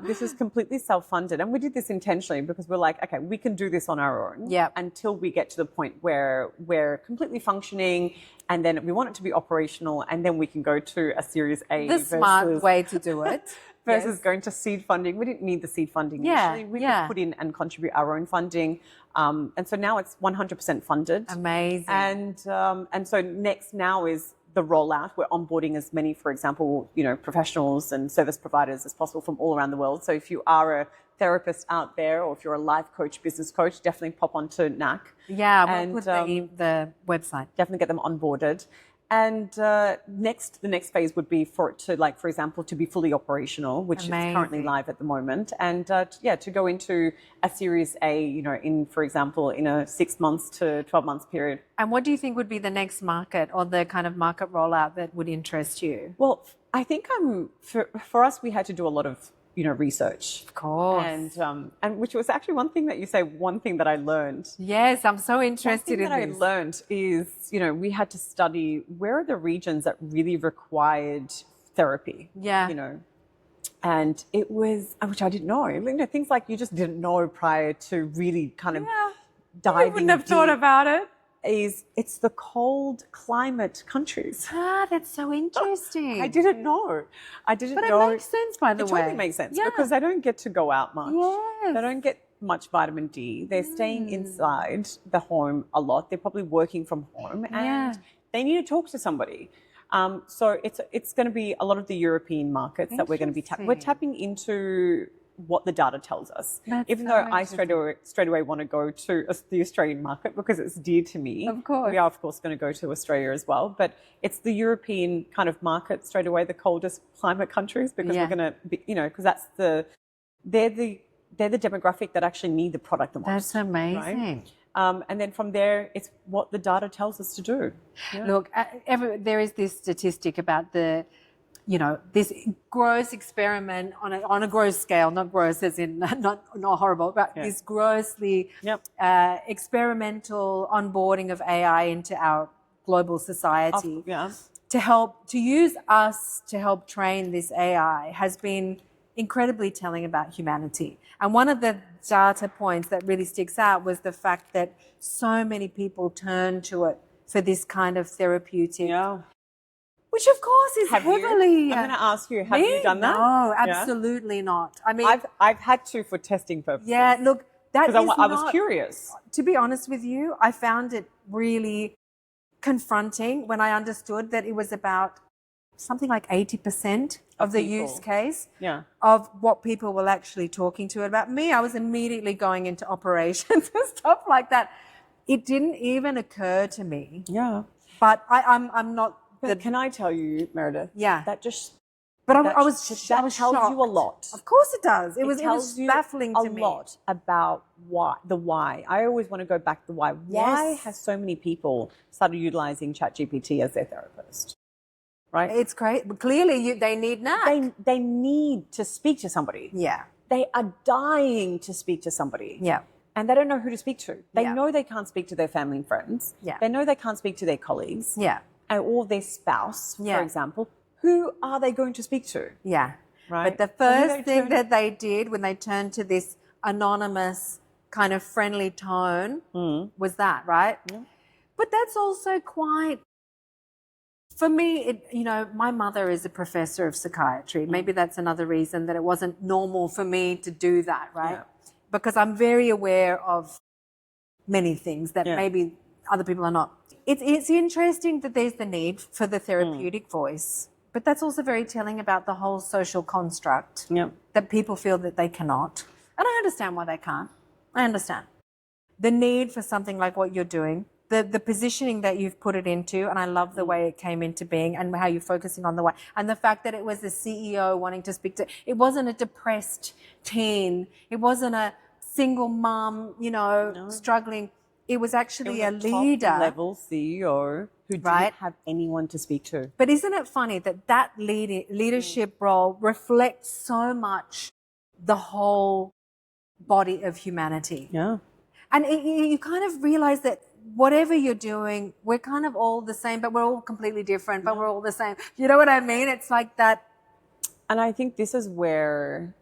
B: This is completely self-funded. And we did this intentionally because we're like, okay, we can do this on our own until we get to the point where we're completely functioning, and then we want it to be operational, and then we can go to a Series A.
A: The smart way to do it.
B: Versus going to seed funding. We didn't need the seed funding initially. We could put in and contribute our own funding. And so now it's 100% funded.
A: Amazing.
B: And so next now is the rollout. We're onboarding as many, for example, professionals and service providers as possible from all around the world. So if you are a therapist out there, or if you're a life coach, business coach, definitely pop onto NAC.
A: Yeah, we'll put the website.
B: Definitely get them onboarded. And the next phase would be for it to, like, for example, to be fully operational, which is currently live at the moment, and to go into a Series A, in, for example, in a 6 months to 12 months period.
A: And what do you think would be the next market, or the kind of market rollout that would interest you?
B: Well, I think for us, we had to do a lot of research.
A: Of course.
B: And which was actually one thing that I learned.
A: Yes, I'm so interested in this.
B: One thing that I learned is, we had to study where are the regions that really required therapy.
A: Yeah.
B: And it was, which I didn't know. Things like you just didn't know prior to really kind of diving.
A: I wouldn't have thought about it.
B: It's the cold climate countries.
A: That's so interesting.
B: I didn't know. But
A: it makes sense, by the way.
B: It totally makes sense because they don't get to go out much.
A: Yes.
B: They don't get much vitamin D. They're staying inside the home a lot. They're probably working from home, and they need to talk to somebody. So it's going to be a lot of the European markets that we're going to be we're tapping into what the data tells us. Even though I straight away want to go to the Australian market because it's dear to me.
A: Of course.
B: We are, of course, going to go to Australia as well. But it's the European kind of market straight away, the coldest climate countries, because we're going to be, because they're the demographic that actually need the product the most.
A: That's amazing.
B: Right? And then from there, it's what the data tells us to do. Yeah.
A: Look, there is this statistic about this gross experiment on a gross scale, not gross as in not horrible, but this grossly experimental onboarding of AI into our global society to use us to help train this AI has been incredibly telling about humanity. And one of the data points that really sticks out was the fact that so many people turn to it for this kind of therapeutic. Yeah. Which, of course, is heavily...
B: I'm going to ask you, have you done that?
A: No, absolutely not. I mean...
B: I've had to for testing purposes.
A: Yeah, look, that is not...
B: I was curious.
A: To be honest with you, I found it really confronting when I understood that it was about something like 80% of the use case of what people were actually talking to it about. Me, I was immediately going into operations and stuff like that. It didn't even occur to me.
B: Yeah.
A: But I'm not...
B: But can I tell you, Meredith?
A: Yeah.
B: That just...
A: But I was
B: tells
A: shocked.
B: you a lot.
A: Of course it does. It was baffling to me.
B: A lot about why. I always want to go back to the why. Why has so many people started utilizing ChatGPT as their therapist? Right?
A: It's great. But clearly they need NAC.
B: They need to speak to somebody.
A: Yeah.
B: They are dying to speak to somebody.
A: Yeah.
B: And they don't know who to speak to. They know they can't speak to their family and friends.
A: Yeah.
B: They know they can't speak to their colleagues.
A: Yeah.
B: Or their spouse, for example. Who are they going to speak to?
A: Yeah.
B: Right.
A: But the first thing that they did when they turned to this anonymous kind of friendly tone was that, right? Yeah. But that's also quite, for me, my mother is a professor of psychiatry. Maybe that's another reason that it wasn't normal for me to do that, right? Yeah. Because I'm very aware of many things that maybe other people are not. It's interesting that there's the need for the therapeutic voice, but that's also very telling about the whole social construct that people feel that they cannot. And I understand why they can't. I understand. The need for something like what you're doing, the positioning that you've put it into, and I love the way it came into being and how you're focusing on the way. And the fact that it was the CEO wanting to speak to, it wasn't a depressed teen. It wasn't a single mom, struggling. It was actually a leader.
B: Top-level CEO who didn't have anyone to speak to.
A: But isn't it funny that leadership role reflects so much the whole body of humanity?
B: Yeah.
A: And you kind of realize that whatever you're doing, we're kind of all the same, but we're all completely different, but we're all the same. You know what I mean? It's like that.
B: And I think this is where,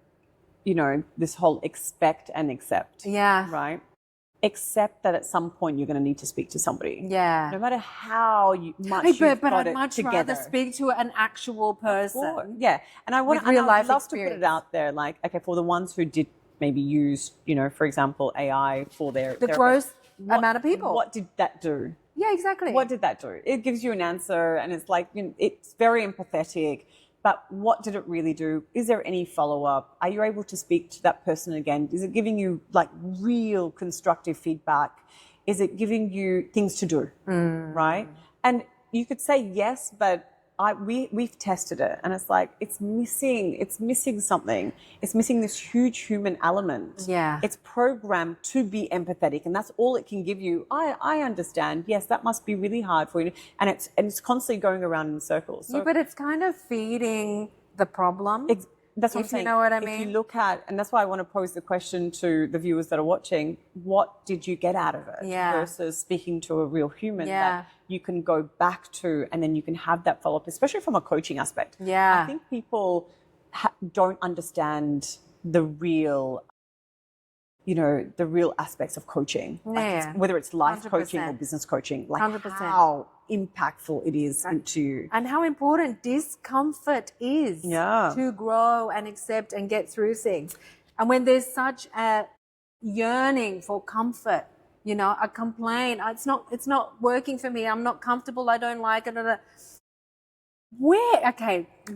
B: this whole expect and accept.
A: Yeah.
B: Right? Accept that at some point you're going to need to speak to somebody.
A: Yeah.
B: No matter how much you've
A: but
B: got
A: I'd
B: it
A: much
B: together.
A: rather speak to an actual person.
B: Yeah. And I'd
A: life
B: love to
A: experience.
B: put it out there, like, okay, for the ones who did maybe use, for example, AI for their
A: gross amount of people.
B: What did that do?
A: Yeah, exactly.
B: What did that do? It gives you an answer, and it's like, it's very empathetic. But what did it really do? Is there any follow-up? Are you able to speak to that person again? Is it giving you like real constructive feedback? Is it giving you things to do? Right? And you could say yes, but we've tested it, and it's like it's missing something. It's missing this huge human element.
A: Yeah.
B: It's programmed to be empathetic, and that's all it can give you. I understand. Yes, that must be really hard for you, and it's constantly going around in circles. So,
A: but it's kind of feeding the problem.
B: That's what I'm
A: if
B: saying.
A: You know what I mean?
B: If you look at, and that's why I want to pose the question to the viewers that are watching, what did you get out of it?
A: Yeah.
B: Versus speaking to a real human
A: Yeah.
B: that you can go back to, and then you can have that follow-up, especially from a coaching aspect.
A: Yeah.
B: I think people don't understand the real, the real aspects of coaching.
A: Yeah.
B: Whether it's life
A: 100%.
B: coaching or business coaching, like
A: 100%.
B: how impactful it is into you.
A: And how important discomfort is to grow and accept and get through things. And when there's such a yearning for comfort, a complaint, it's not working for me, I'm not comfortable, I don't like it.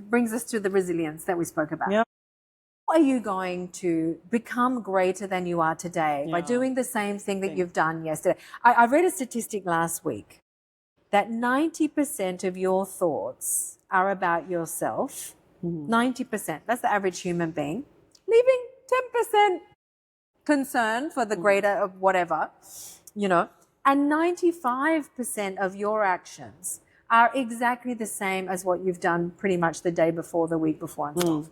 A: Brings us to the resilience that we spoke about.
B: Yeah.
A: How are you going to become greater than you are today by doing the same thing that you've done yesterday? I read a statistic last week that 90% of your thoughts are about yourself. 90%. That's the average human being. Leaving 10% concern for the greater of whatever, And 95% of your actions are exactly the same as what you've done pretty much the day before, the week before, and so on.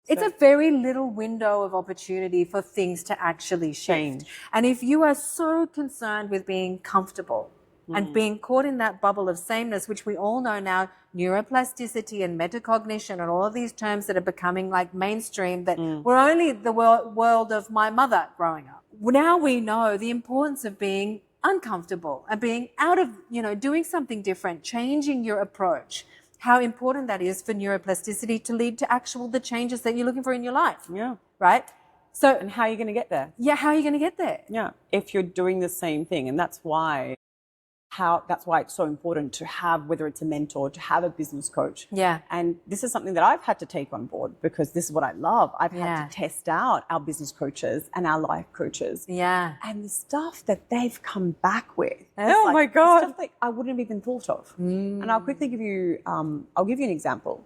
A: It's a very little window of opportunity for things to actually change. And if you are so concerned with being comfortable and being caught in that bubble of sameness, which we all know now, neuroplasticity and metacognition and all of these terms that are becoming like mainstream, that were only the world of my mother growing up. Now we know the importance of being uncomfortable and being out of, doing something different, changing your approach. How important that is for neuroplasticity to lead to the changes that you're looking for in your life.
B: Yeah.
A: Right? So,
B: and how are you going to get there?
A: Yeah, how are you going to get there?
B: Yeah. If you're doing the same thing, and that's why it's so important to have, whether it's a mentor, to have a business coach.
A: Yeah.
B: And this is something that I've had to take on board because this is what I love. I've had to test out our business coaches and our life coaches.
A: Yeah.
B: And the stuff that they've come back with.
A: Oh my God.
B: Stuff that I wouldn't have even thought of. And I'll quickly give you, an example.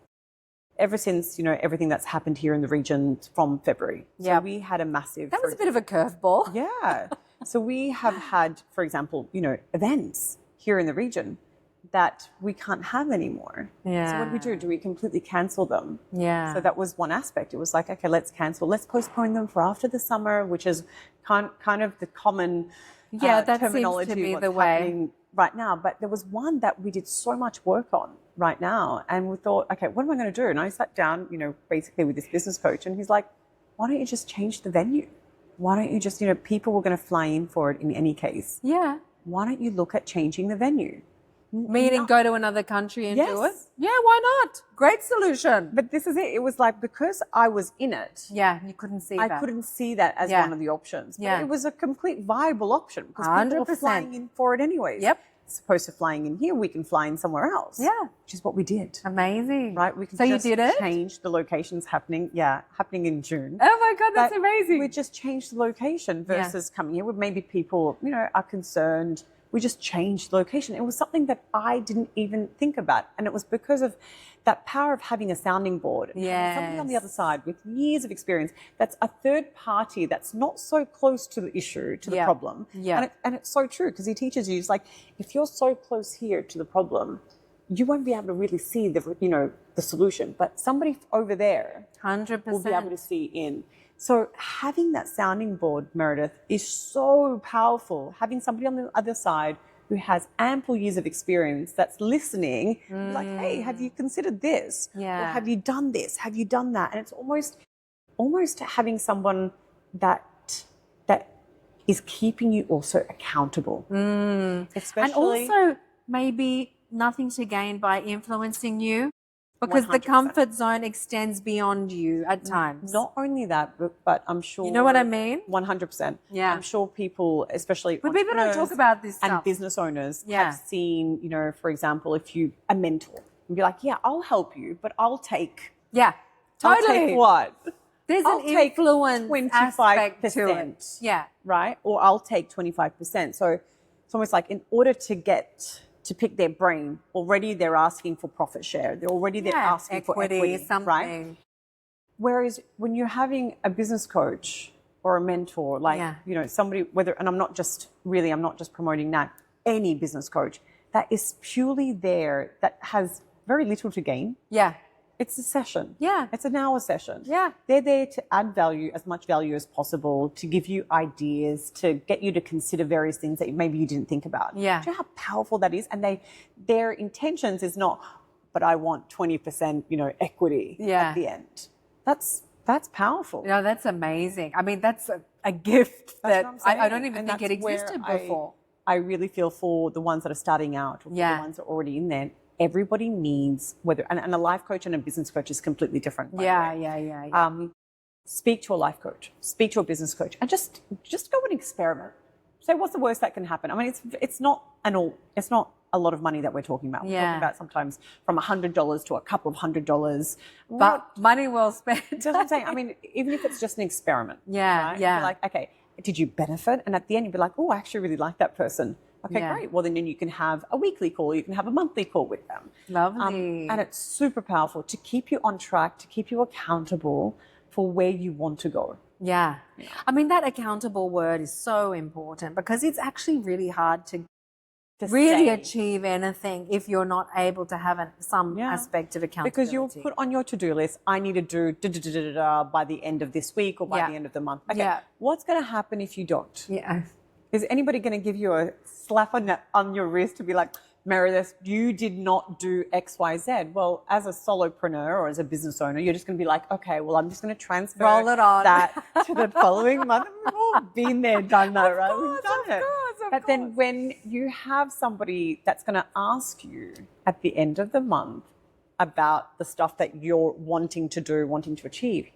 B: Ever since, everything that's happened here in the region from February. So we had a massive...
A: That was a bit of a curveball.
B: Yeah. So we have had, for example, events here in the region that we can't have anymore.
A: Yeah.
B: So what do we do? Do we completely cancel them?
A: Yeah.
B: So that was one aspect. It was like, okay, let's cancel. Let's postpone them for after the summer, which is kind of the common
A: that
B: terminology
A: seems to be
B: what's
A: the way
B: happening right now. But there was one that we did so much work on right now, and we thought, okay, what am I going to do? And I sat down, basically with this business coach, and he's like, why don't you just change the venue? Why don't you just, people were going to fly in for it in any case.
A: Yeah.
B: Why don't you look at changing the venue?
A: Meaning go to another country and do it?
B: Yes.
A: Yeah, why not? Great solution.
B: But this is it. It was like, because I was in it,
A: Yeah, you couldn't see
B: I
A: that.
B: couldn't see that as
A: Yeah.
B: one of the options. But
A: Yeah.
B: it was a complete viable option because people were
A: 100%.
B: flying in for it anyways.
A: Yep.
B: As opposed to flying in here, we can fly in somewhere else.
A: Yeah.
B: Which is what we did.
A: Amazing.
B: Right? We can
A: So you
B: just
A: did it?
B: change the locations happening in June.
A: Oh my God, that's
B: But
A: amazing.
B: We just changed the location versus coming here. Where maybe people, are concerned. We just changed the location. It was something that I didn't even think about. And it was because of that power of having a sounding board. And having somebody on the other side with years of experience that's a third party that's not so close to the issue, to the problem.
A: Yeah.
B: And it's so true because he teaches you, it's like, if you're so close here to the problem, you won't be able to really see the solution. But somebody over there
A: 100%.
B: will be able to see in. So having that sounding board, Meredith, is so powerful. Having somebody on the other side who has ample years of experience that's listening, like, hey, have you considered this?
A: Yeah.
B: Or have you done this? Have you done that? And it's almost having someone that is keeping you also accountable. Especially,
A: And also maybe nothing to gain by influencing you, because the
B: 100%.
A: comfort zone extends beyond you at times.
B: Not only that, but I'm sure...
A: You know what I mean?
B: 100%.
A: Yeah.
B: I'm sure people, especially
A: But people don't talk
B: entrepreneurs
A: about this
B: and
A: stuff.
B: business owners,
A: Yeah.
B: have seen, for example, if you a mentor and be like, yeah, I'll help you, but I'll take...
A: Yeah,
B: I'll
A: totally.
B: take what?
A: There's
B: I'll
A: an
B: take
A: influence
B: 25%,
A: aspect to it. Yeah.
B: right? Or I'll take 25%. So it's almost like, in order to pick their brain, already they're asking for profit share. They're asking for equity,
A: something.
B: right? Whereas when you're having a business coach or a mentor, like, somebody, and I'm not just promoting that, any business coach that is purely there, that has very little to gain.
A: Yeah.
B: It's a session.
A: Yeah.
B: It's an hour session.
A: Yeah.
B: They're there to add value, as much value as possible, to give you ideas, to get you to consider various things that maybe you didn't think about.
A: Yeah.
B: Do you know how powerful that is? And their intentions is not, but I want 20%, equity at the end. That's powerful.
A: No, that's amazing. I mean, that's a gift that I don't even
B: And
A: think it
B: that's where
A: existed before.
B: I really feel for the ones that are starting out, or for the ones that are already in there. Everybody needs, and a life coach and a business coach is completely different. by the way.
A: Yeah.
B: Speak to a life coach, speak to a business coach, and just go and experiment. Say, what's the worst that can happen? I mean, it's not a lot of money that we're talking about. We're talking about sometimes from $100 to a couple of $100.
A: But money well spent.
B: That's what I'm saying. I mean, even if it's just an experiment.
A: Yeah,
B: right?
A: yeah.
B: You're like, okay, did you benefit? And at the end, you'd be like, oh, I actually really like that person. Okay, great. Well, then you can have a weekly call. You can have a monthly call with them.
A: Lovely.
B: And it's super powerful to keep you on track, to keep you accountable for where you want to go.
A: Yeah. I mean, that accountable word is so important, because it's actually really hard to really achieve anything if you're not able to have some aspect of accountability.
B: Because you'll put on your to-do list, I need to do by the end of this week or by the end of the month. Okay, what's going to happen if you don't?
A: Yeah.
B: Is anybody going to give you a slap on your wrist to be like, Meredith, you did not do X, Y, Z? Well, as a solopreneur or as a business owner, you're just going to be like, okay, well, I'm just going to transfer
A: Roll it on.
B: that to the following month. We've all been there, done that, right? We've done it. But then when you have somebody that's going to ask you at the end of the month about the stuff that you're wanting to do, wanting to achieve,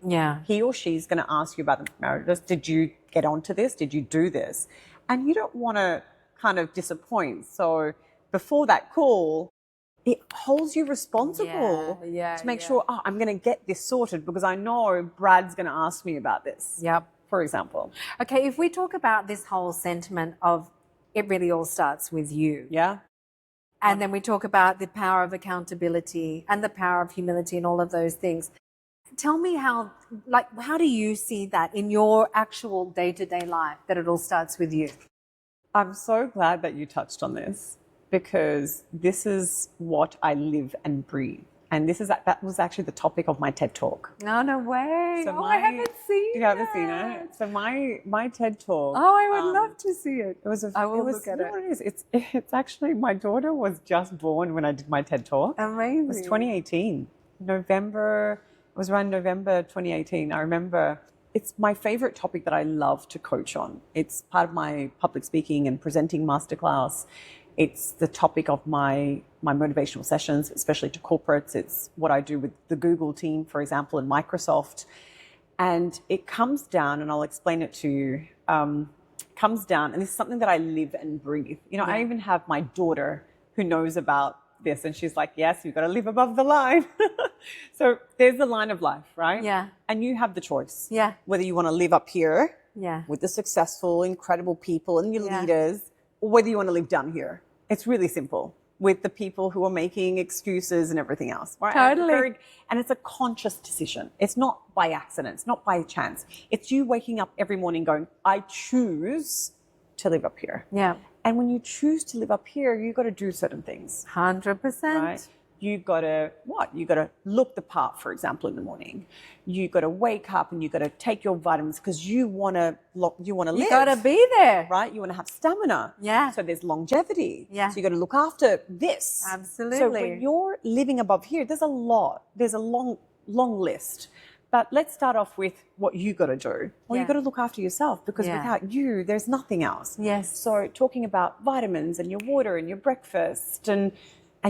B: he or she's going to ask you about, Meredith, did you get onto this? Did you do this? And you don't want to kind of disappoint. So before that call, it holds you responsible to make sure, I'm going to get this sorted because I know Brad's going to ask me about this.
A: Yep.
B: For example.
A: Okay, if we talk about this whole sentiment of it really all starts with you.
B: Yeah.
A: And then we talk about the power of accountability and the power of humility and all of those things. Tell me how do you see that in your actual day-to-day life, that it all starts with you?
B: I'm so glad that you touched on this, because this is what I live and breathe. And that was actually the topic of my TED Talk.
A: No way.
B: So
A: I haven't seen it.
B: You haven't seen it? So my TED Talk.
A: Oh, I would love to see it.
B: I will look at it. You know what it is? It's actually, my daughter was just born when I did my TED Talk.
A: Amazing.
B: It was 2018. It was around November 2018. I remember it's my favorite topic that I love to coach on. It's part of my public speaking and presenting masterclass. It's the topic of my motivational sessions, especially to corporates. It's what I do with the Google team, for example, and Microsoft. And it comes down, and I'll explain it to you, comes down, and this is something that I live and breathe. You know, I even have my daughter who knows about this, and she's like, yes, you've got to live above the line. So there's the line of life, right?
A: Yeah.
B: And you have the choice.
A: Yeah.
B: Whether you want to live up here
A: Yeah.
B: with the successful, incredible people and your leaders, or whether you want to live down here. It's really simple with the people who are making excuses and everything else. Right?
A: Totally.
B: And it's a conscious decision. It's not by accident. It's not by chance. It's you waking up every morning going, I choose to live up here.
A: Yeah.
B: And when you choose to live up here, you got to do certain things.
A: 100%.
B: Right? You got to what? You got to look the part, for example, in the morning. You got to wake up and you got to take your vitamins because you want to live.
A: You got to be there.
B: Right? You want to have stamina.
A: Yeah.
B: So there's longevity.
A: Yeah.
B: So you got to look after this.
A: Absolutely.
B: So when you're living above here, there's a lot. There's a long list. But let's start off with what you got to do. Well, you got to look after yourself because without you, there's nothing else.
A: Yes.
B: So talking about vitamins and your water and your breakfast and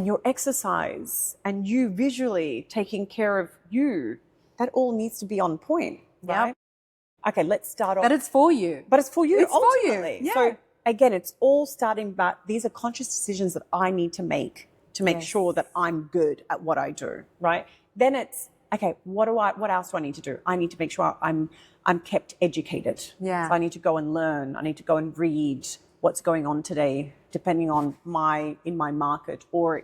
B: your exercise and you visually taking care of you, that all needs to be on point, right?
A: Yep.
B: Okay, let's start off.
A: But it's for you.
B: But it's for you,
A: It's for you.
B: ultimately.
A: Yeah.
B: So again, it's all starting back. These are conscious decisions that I need to make sure that I'm good at what I do, right? Then it's, okay, what else do I need to do? I need to make sure I'm kept educated.
A: Yeah.
B: So I need to go and learn. I need to go and read what's going on today, depending on in my market or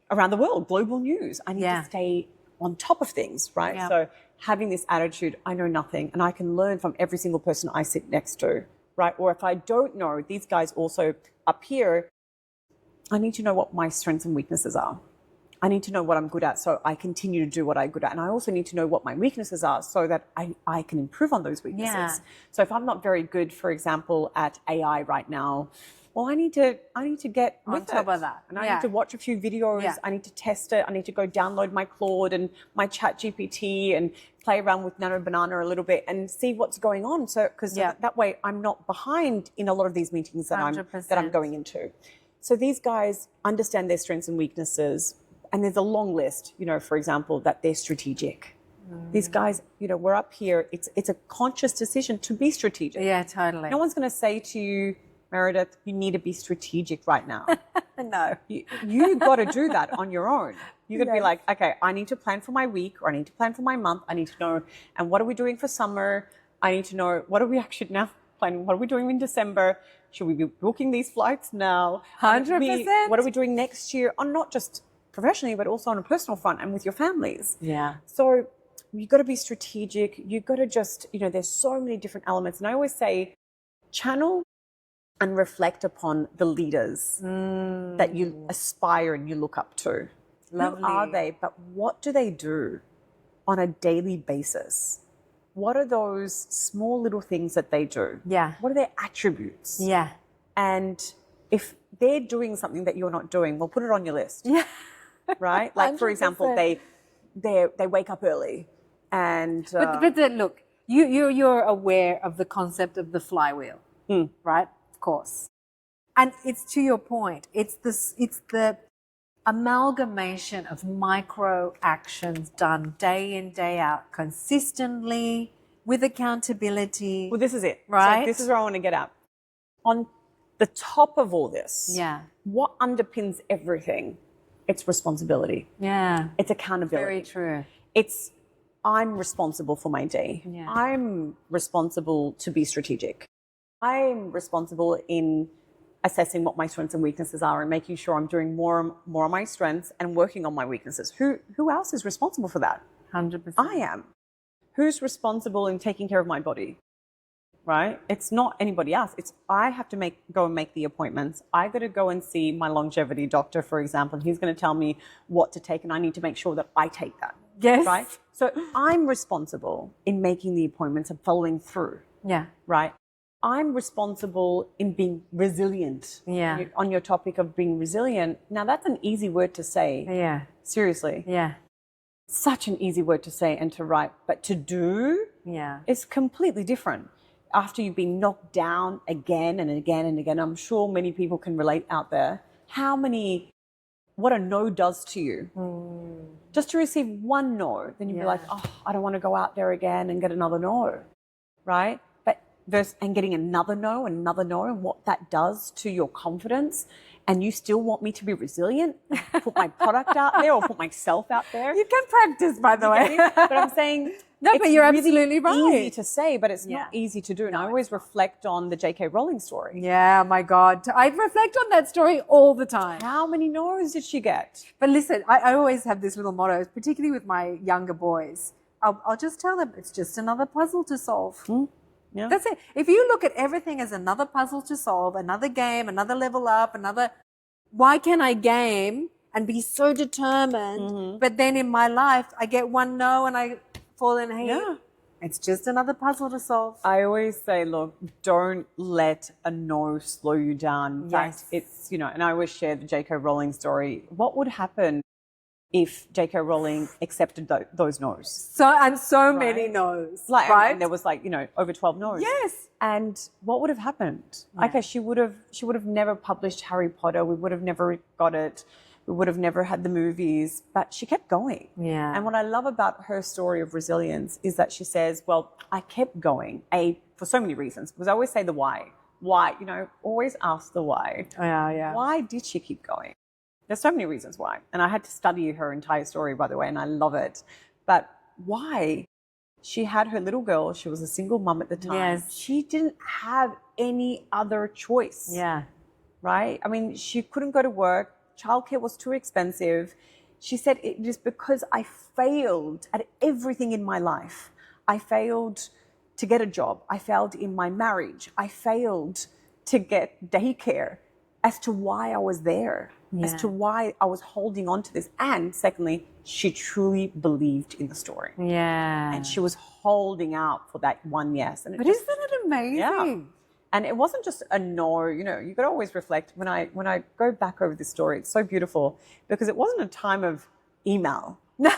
B: around the world, global news. I need to stay on top of things, right?
A: Yeah.
B: So having this attitude, I know nothing, and I can learn from every single person I sit next to, right? Or if I don't know, these guys also up here, I need to know what my strengths and weaknesses are. I need to know what I'm good at so I continue to do what I'm good at. And I also need to know what my weaknesses are so that I can improve on those weaknesses.
A: Yeah.
B: So if I'm not very good, for example, at AI right now, well, I need to get
A: On
B: with
A: top
B: it.
A: of that.
B: And I need to watch a few videos.
A: Yeah.
B: I need to test it. I need to go download my Claude and my Chat GPT and play around with Nano Banana a little bit and see what's going on. So, because that way I'm not behind in a lot of these meetings that I'm going into. So these guys understand their strengths and weaknesses. And there's a long list, for example, that they're strategic. These guys, we're up here. It's a conscious decision to be strategic.
A: Yeah, totally.
B: No one's going to say to you, Meredith, you need to be strategic right now.
A: No.
B: You got to do that on your own. You got to be like, okay, I need to plan for my week or I need to plan for my month. I need to know, and what are we doing for summer? I need to know, what are we actually now planning? What are we doing in December? Should we be booking these flights now?
A: 100%.
B: What are we doing next year? On not just professionally, but also on a personal front and with your families.
A: Yeah.
B: So you got to be strategic. You got to just, there's so many different elements. And I always say, channel and reflect upon the leaders that you aspire and you look up to.
A: Lovely.
B: Who are they? But what do they do on a daily basis? What are those small little things that they do?
A: Yeah.
B: What are their attributes?
A: Yeah.
B: And if they're doing something that you're not doing, well, put it on your list.
A: Yeah.
B: Right? Like, for
A: 100%.
B: example, they wake up early and...
A: But look, you're aware of the concept of the flywheel, right? Of course. And it's to your point. It's the amalgamation of micro actions done day in, day out, consistently, with accountability.
B: Well, this is it.
A: Right?
B: So this is where I want to get at. On the top of all this, what underpins everything? It's responsibility.
A: Yeah.
B: It's accountability.
A: Very true.
B: It's I'm responsible for my day.
A: Yeah.
B: I'm responsible to be strategic. I'm responsible in assessing what my strengths and weaknesses are and making sure I'm doing more on my strengths and working on my weaknesses. Who else is responsible for that?
A: 100%.
B: I am. Who's responsible in taking care of my body? Right? It's not anybody else. It's I have to go and make the appointments. I got to go and see my longevity doctor, for example. He's going to tell me what to take, and I need to make sure that I take that.
A: Yes.
B: Right? So I'm responsible in making the appointments and following through.
A: Yeah.
B: Right? I'm responsible in being resilient.
A: Yeah.
B: On your topic of being resilient. Now, that's an easy word to say.
A: Yeah.
B: Seriously.
A: Yeah.
B: Such an easy word to say and to write. But to do is completely different. after you've been knocked down again and again and again, I'm sure many people can relate out there, what a no does to you. Just to receive one no, then you'd be like, oh, I don't want to go out there again and get another no, right? And getting another no and another no, and what that does to your confidence, and you still want me to be resilient, put my product out there or put myself out there.
A: You can practice, by the way.
B: But I'm saying,
A: no, but you're absolutely right.
B: Easy to say, but it's not easy to do. And I always reflect on the J.K. Rowling story.
A: Yeah, my God. I reflect on that story all the time.
B: How many no's did she get?
A: But listen, I always have this little motto, particularly with my younger boys. I'll just tell them it's just another puzzle to solve.
B: Yeah.
A: That's it. If you look at everything as another puzzle to solve, another game, another level up, why can I game and be so determined, but then in my life I get one no and I fall in hate?
B: Yeah.
A: It's just another puzzle to solve.
B: I always say, look, don't let a no slow you down. In fact, it's, and I always share the J.K. Rowling story. What would happen if J.K. Rowling accepted those no's?
A: So many no's, right?
B: And there was over 12 no's.
A: Yes.
B: And what would have happened?
A: Yeah.
B: Okay, she would have never published Harry Potter. We would have never got it. We would have never had the movies, but she kept going.
A: Yeah.
B: And what I love about her story of resilience is that she says, well, I kept going, for so many reasons, because I always say the why. Why, always ask the why.
A: Yeah.
B: Why did she keep going? There's so many reasons why. And I had to study her entire story, by the way, and I love it. But why? She had her little girl. She was a single mum at the time.
A: Yes.
B: She didn't have any other choice.
A: Yeah.
B: Right? I mean, she couldn't go to work. Childcare was too expensive. She said, it is because I failed at everything in my life. I failed to get a job. I failed in my marriage. I failed to get daycare as to why I was there. As to why I was holding on to this. And secondly, she truly believed in the story.
A: Yeah.
B: And she was holding out for that one yes. And
A: but isn't it amazing?
B: Yeah. And it wasn't just a no, you got to always reflect. When I go back over this story, it's so beautiful because it wasn't a time of email.
A: That's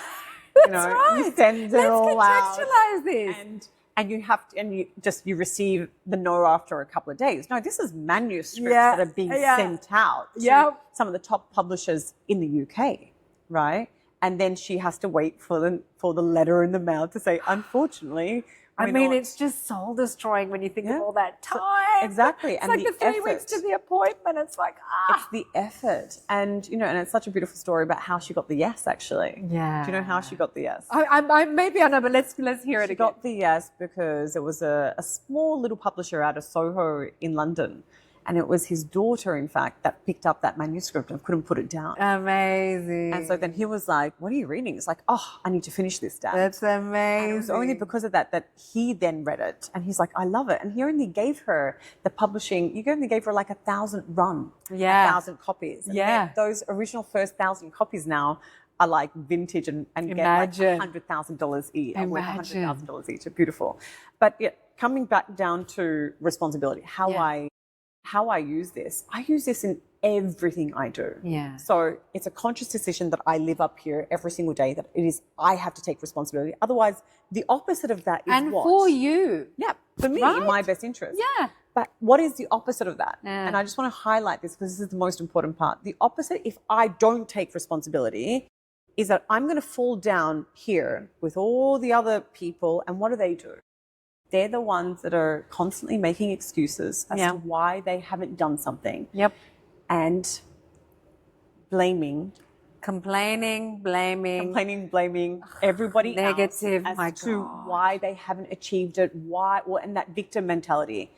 A: right.
B: You send it all out.
A: Let's contextualize this.
B: And you have to, and you receive the no after a couple of days. No, this is manuscripts that are being sent out to some of the top publishers in the UK, right? And then she has to wait for the letter in the mail to say, unfortunately.
A: It's just soul destroying when you think of all that time.
B: Exactly.
A: It's like the 3 weeks to the appointment. It's like,
B: It's the effort. And, and it's such a beautiful story about how she got the yes, actually.
A: Yeah.
B: Do you know how she got the yes?
A: Maybe I know, but let's hear it again.
B: She got the yes because it was a small little publisher out of Soho in London. And it was his daughter, in fact, that picked up that manuscript and couldn't put it down.
A: Amazing.
B: And so then he was like, what are you reading? It's like, oh, I need to finish this, Dad.
A: That's amazing.
B: And it was only because of that he then read it. And he's like, I love it. And he only gave her the publishing, you only gave her like 1,000 run.
A: Yeah.
B: 1,000 copies. And
A: yeah.
B: Those original first 1,000 copies now are like vintage and get like $100,000 each.
A: Imagine.
B: $100,000 each. Are beautiful. But coming back down to responsibility, how I use this in everything I do.
A: Yeah.
B: So it's a conscious decision that I live up here every single day, that it is, I have to take responsibility. Otherwise, the opposite of that is
A: and
B: what?
A: for you.
B: Yeah, for me,
A: right?
B: in my best interest.
A: Yeah.
B: But what is the opposite of that?
A: Yeah.
B: And I just want to highlight this because this is the most important part. The opposite, if I don't take responsibility, is that I'm going to fall down here with all the other people. And what do? They're the ones that are constantly making excuses as to why they haven't done something.
A: Yep.
B: And blaming.
A: Complaining, blaming
B: everybody
A: negative,
B: else as to why they haven't achieved it, and that victim mentality.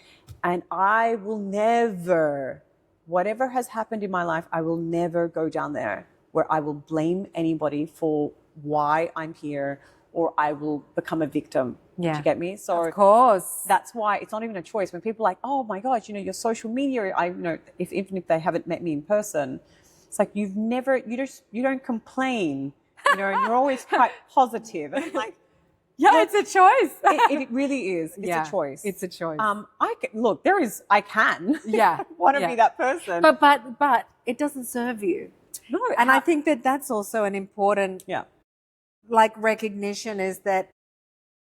B: And I will never, whatever has happened in my life, I will never go down there where I will blame anybody for why I'm here, or I will become a victim.
A: Yeah.
B: Do you get me? So
A: of course.
B: That's why it's not even a choice. When people are like, oh my gosh, your social media, even if they haven't met me in person, it's like you don't complain, and you're always quite positive. And it's like,
A: it's a choice.
B: it really is. It's a choice.
A: It's a choice.
B: I can.
A: Yeah.
B: want to be that person.
A: But it doesn't serve you.
B: No.
A: And I think that's also an important recognition, is that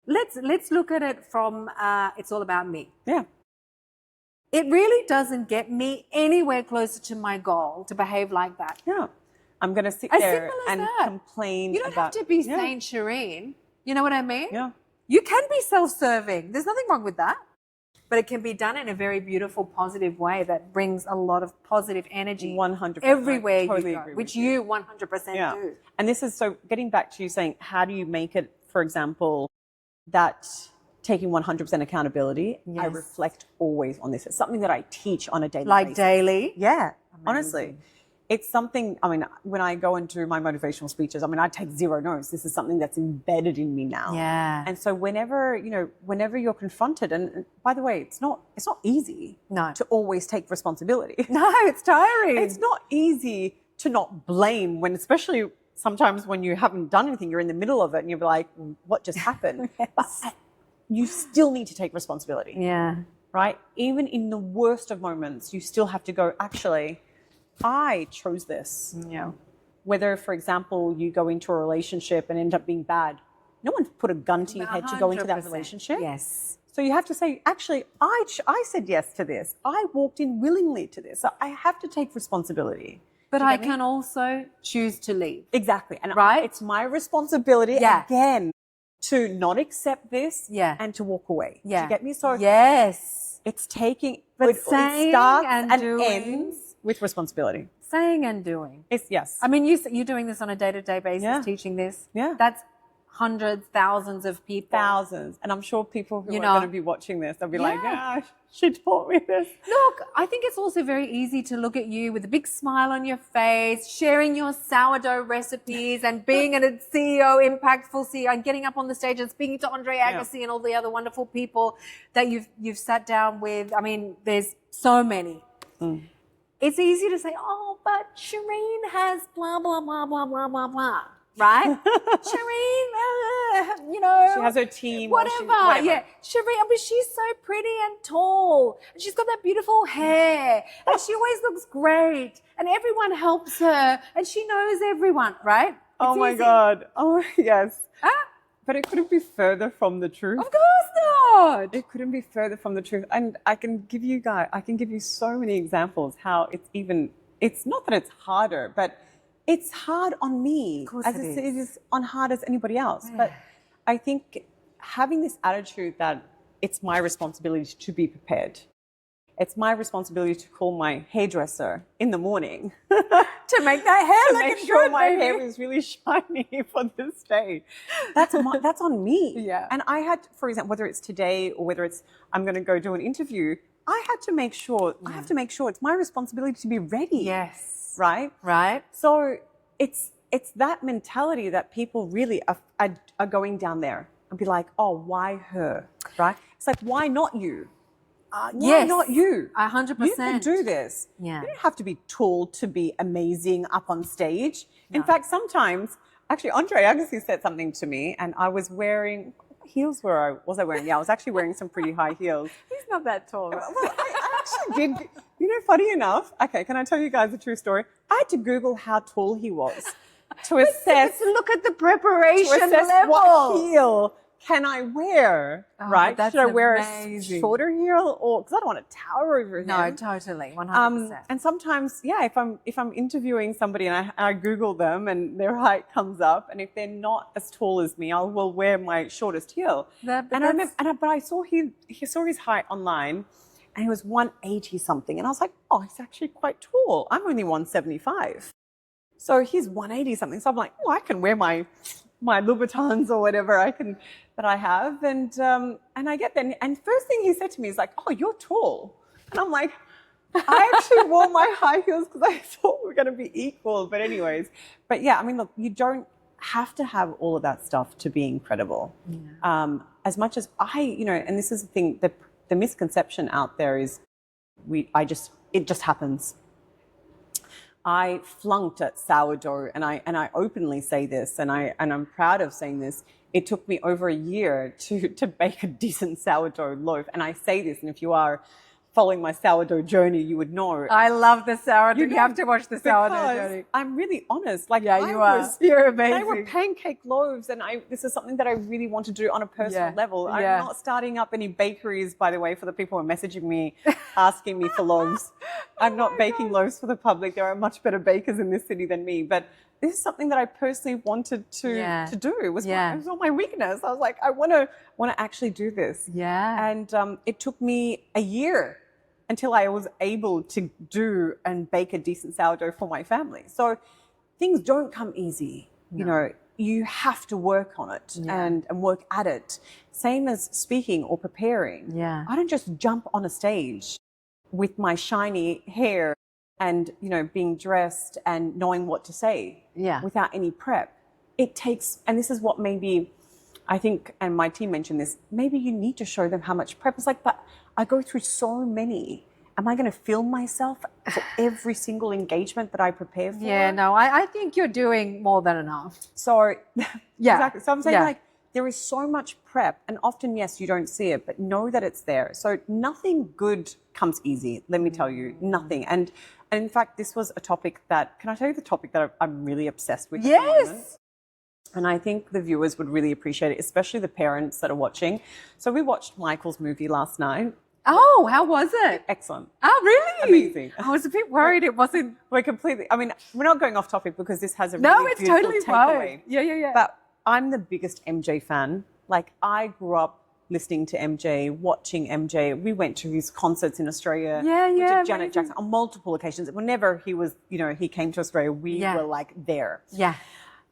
A: let's look at it from it's all about me.
B: Yeah.
A: It really doesn't get me anywhere closer to my goal to behave like that.
B: Yeah. I'm going to sit
A: As
B: there
A: simple as
B: and
A: that.
B: complain
A: You don't
B: about...
A: have to be saying, Shereen. You know what I mean?
B: Yeah.
A: You can be self-serving. There's nothing wrong with that. But it can be done in a very beautiful, positive way that brings a lot of positive energy
B: 100%.
A: everywhere
B: I totally
A: you go,
B: agree
A: which
B: with you.
A: you 100% do.
B: And this is, so getting back to you saying, how do you make it, for example, that taking 100% accountability, I
A: Yes.
B: reflect always on this. It's something that I teach on a daily
A: Like
B: basis.
A: daily?
B: Yeah, honestly. It's something, I mean, when I go and do my motivational speeches, I mean, I take zero notes. This is something that's embedded in me now.
A: Yeah.
B: And so whenever you're confronted, and by the way, it's not easy to always take responsibility.
A: No, it's tiring.
B: It's not easy to not blame when, especially sometimes when you haven't done anything, you're in the middle of it and you're like, what just happened?
A: Yes.
B: But you still need to take responsibility.
A: Yeah.
B: Right? Even in the worst of moments, you still have to go, actually, I chose this.
A: Yeah.
B: Whether, for example, you go into a relationship and end up being bad, no one's put a gun to your head to go into that
A: 100%.
B: relationship.
A: Yes.
B: So you have to say, actually, I said yes to this. I walked in willingly to this. So I have to take responsibility.
A: But I can also choose to leave.
B: Exactly. And
A: Right?
B: it's my responsibility, again, to not accept this and to walk away.
A: Yeah.
B: Do you get me? So
A: yes.
B: it's taking,
A: But
B: it
A: saying
B: starts
A: and
B: and
A: doing.
B: ends with responsibility.
A: Saying and doing.
B: It's, yes.
A: I mean, you're doing this on a day-to-day basis, teaching this.
B: Yeah.
A: That's hundreds, thousands of people.
B: Thousands. And I'm sure people who are going to be watching this, they'll be like, yeah, she taught me this.
A: Look, I think it's also very easy to look at you with a big smile on your face, sharing your sourdough recipes and being a CEO, impactful CEO, and getting up on the stage and speaking to Andre Agassi and all the other wonderful people that you've sat down with. I mean, there's so many. It's easy to say, oh, but Shereen has blah, blah, blah, blah, blah, blah, blah. Right? Shereen,
B: she has her team.
A: Whatever. Yeah. Shereen, but she's so pretty and tall. And she's got that beautiful hair. And she always looks great. And everyone helps her. And she knows everyone, right?
B: Oh my God. Oh, yes. But it couldn't be further from the truth.
A: Of course not.
B: It couldn't be further from the truth. And I can give you so many examples how it's not that it's harder, but it's hard on me as it is hard as anybody else. But I think having this attitude that it's my responsibility to be prepared. It's my responsibility to call my hairdresser in the morning
A: to make that hair
B: to make sure my hair was really shiny for this day. That's on me.
A: Yeah.
B: And I had, for example, whether it's today or whether it's I'm going to go do an interview, I have to make sure it's my responsibility to be ready.
A: Yes.
B: Right?
A: Right.
B: So it's that mentality that people really are going down there and be like, oh, why her? Right? It's like, why not you? Why not you?
A: 100%.
B: You can do this.
A: Yeah.
B: You don't have to be tall to be amazing up on stage. No. In fact, sometimes, actually, Andre Agassi said something to me, and I was wearing, what heels was I wearing? Yeah, I was actually wearing some pretty high heels.
A: He's not that tall.
B: Well, I actually did. Funny enough, okay, can I tell you guys a true story? I had to Google how tall he was to assess.
A: Look at the preparation
B: to assess
A: level.
B: What heel can I wear, right?
A: That's
B: Should I wear
A: amazing.
B: a shorter heel, or because I don't want to tower over him?
A: No, totally, 100%.
B: And sometimes, if I'm interviewing somebody and I Google them and their height comes up, and if they're not as tall as me, I will wear my shortest heel. But I saw his height online, and he was 180 something, and I was like, oh, he's actually quite tall. I'm only 175, so he's 180 something. So I'm like, oh, I can wear my Louboutins or whatever that I have, and I get there, and first thing he said to me is like, oh, you're tall, and I'm like, I actually wore my high heels because I thought we were going to be equal, but anyways, yeah, I mean, look, you don't have to have all of that stuff to be incredible. Yeah. As much as and this is the thing, the misconception out there is it just happens. I flunked at sourdough, and I openly say this, and I'm proud of saying this. It took me over a year to bake a decent sourdough loaf, and I say this. And if you are following my sourdough journey, you would know.
A: I love the sourdough. You
B: know,
A: have to watch the sourdough
B: because
A: journey.
B: I'm really honest. Like,
A: Yeah, you are. You're amazing.
B: They were pancake loaves, and this is something that I really want to do on a personal level. I'm not starting up any bakeries, by the way, for the people who are messaging me, asking me for loaves. I'm not baking loaves for the public. There are much better bakers in this city than me. But this is something that I personally wanted to do. It was not my weakness. I was like, I want to actually do this.
A: Yeah.
B: And it took me a year until I was able to do and bake a decent sourdough for my family. So things don't come easy. No. You know, you have to work on it and work at it. Same as speaking or preparing.
A: Yeah.
B: I don't just jump on a stage with my shiny hair and, you know, being dressed and knowing what to say without any prep. It takes, and this is what maybe I think, and my team mentioned this, maybe you need to show them how much prep. It's like, but I go through so many. Am I going to film myself for every single engagement that I prepare for?
A: Yeah, no, I think you're doing more than enough.
B: So, exactly. So I'm saying like, there is so much prep, and often, yes, you don't see it, but know that it's there. So nothing good comes easy, let me tell you, nothing. And in fact, this was a topic that, can I tell you the topic that I'm really obsessed with?
A: Yes.
B: And I think the viewers would really appreciate it, especially the parents that are watching. So we watched Michael's movie last night.
A: Oh, how was it?
B: Excellent.
A: Oh, really?
B: Amazing.
A: I was a bit worried it wasn't.
B: We're completely, I mean, we're not going off topic because this has a
A: No,
B: really
A: it's
B: beautiful
A: totally
B: takeaway.
A: fine. Yeah.
B: But I'm the biggest MJ fan. Like, I grew up listening to MJ, watching MJ. We went to his concerts in Australia. We did Janet Jackson on multiple occasions. Whenever he was, you know, he came to Australia, we were like there.
A: Yeah.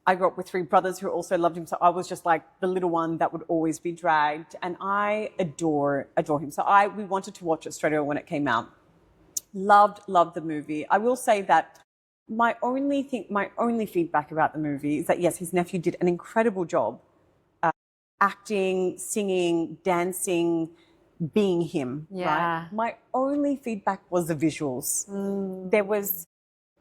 B: I grew up with 3 brothers who also loved him. So I was just like the little one that would always be dragged. And I adore him. So we wanted to watch it straight away when it came out. Loved the movie. I will say that my only feedback about the movie is that, yes, his nephew did an incredible job. Acting, singing, dancing, being him.
A: Yeah.
B: Right? My only feedback was the visuals. There was,